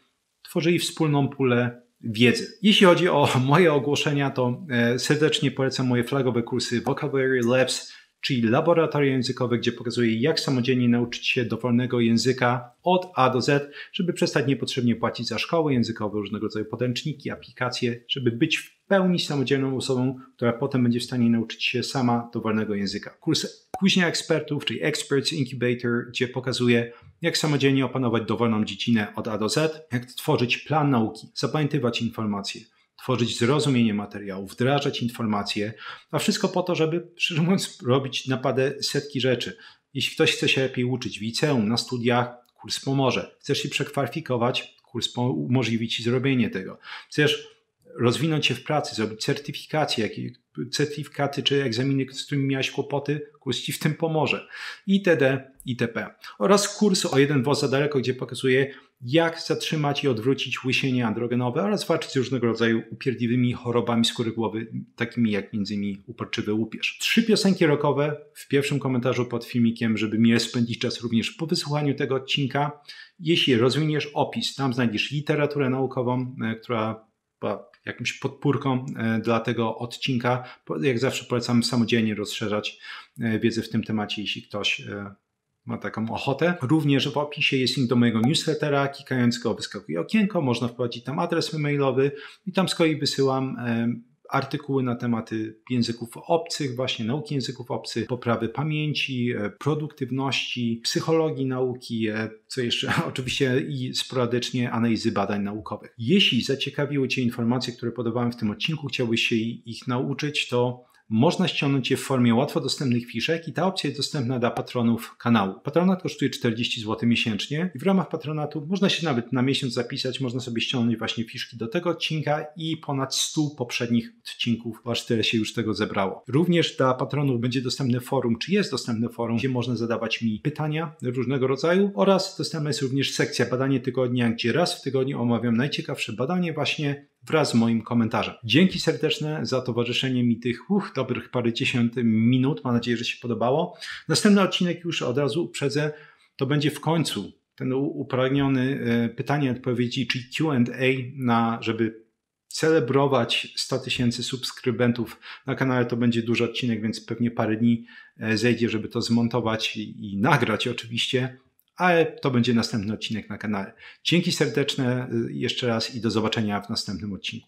tworzyli wspólną pulę wiedzy. Jeśli chodzi o moje ogłoszenia, to serdecznie polecam moje flagowe kursy Vocabulary Labs, czyli laboratoria językowe, gdzie pokazuję, jak samodzielnie nauczyć się dowolnego języka od A do Z, żeby przestać niepotrzebnie płacić za szkoły językowe, różnego rodzaju podręczniki, aplikacje, żeby być w pełni samodzielną osobą, która potem będzie w stanie nauczyć się sama dowolnego języka. Kurs Kuźnia Ekspertów, czyli Experts Incubator, gdzie pokazuję, jak samodzielnie opanować dowolną dziedzinę od A do Z, jak tworzyć plan nauki, zapamiętywać informacje, tworzyć zrozumienie materiału, wdrażać informacje, a wszystko po to, żeby, szczerze mówiąc, robić naprawdę setki rzeczy. Jeśli ktoś chce się lepiej uczyć w liceum, na studiach, kurs pomoże. Chcesz się przekwalifikować, kurs umożliwi Ci zrobienie tego. Chcesz rozwinąć się w pracy, zrobić certyfikaty czy egzaminy, z którymi miałeś kłopoty, kurs Ci w tym pomoże. Itd. itp. Oraz kurs o jeden włos za daleko, gdzie pokazuję, jak zatrzymać i odwrócić łysienie androgenowe oraz walczyć z różnego rodzaju upierdliwymi chorobami skóry głowy, takimi jak m.in. uporczywy łupież. 3 piosenki rockowe w pierwszym komentarzu pod filmikiem, żeby miło spędzić czas również po wysłuchaniu tego odcinka. Jeśli rozwiniesz opis, tam znajdziesz literaturę naukową, która była jakąś podpórką dla tego odcinka. Jak zawsze polecam samodzielnie rozszerzać wiedzę w tym temacie, jeśli ktoś ma taką ochotę. Również w opisie jest link do mojego newslettera, klikając go wyskakuje okienko, można wprowadzić tam adres e-mailowy i tam z kolei wysyłam artykuły na tematy języków obcych, właśnie nauki języków obcych, poprawy pamięci, produktywności, psychologii nauki, co jeszcze oczywiście i sporadycznie analizy badań naukowych. Jeśli zaciekawiły Cię informacje, które podawałem w tym odcinku, chciałbyś się ich nauczyć, to można ściągnąć je w formie łatwo dostępnych fiszek i ta opcja jest dostępna dla patronów kanału. Patronat kosztuje 40 zł miesięcznie i w ramach patronatu można się nawet na miesiąc zapisać, można sobie ściągnąć właśnie fiszki do tego odcinka i ponad 100 poprzednich odcinków, aż tyle się już tego zebrało. Również dla patronów będzie dostępne forum, czy jest dostępne forum, gdzie można zadawać mi pytania różnego rodzaju oraz dostępna jest również sekcja badanie tygodnia, gdzie raz w tygodniu omawiam najciekawsze badanie właśnie wraz z moim komentarzem. Dzięki serdeczne za towarzyszenie mi tych dobrych parędziesiąt minut. Mam nadzieję, że się podobało. Następny odcinek już od razu uprzedzę, to będzie w końcu ten upragniony pytanie odpowiedzi, czyli Q&A, żeby celebrować 100 000 subskrybentów na kanale. To będzie duży odcinek, więc pewnie parę dni zejdzie, żeby to zmontować i nagrać oczywiście. Ale to będzie następny odcinek na kanale. Dzięki serdeczne jeszcze raz i do zobaczenia w następnym odcinku.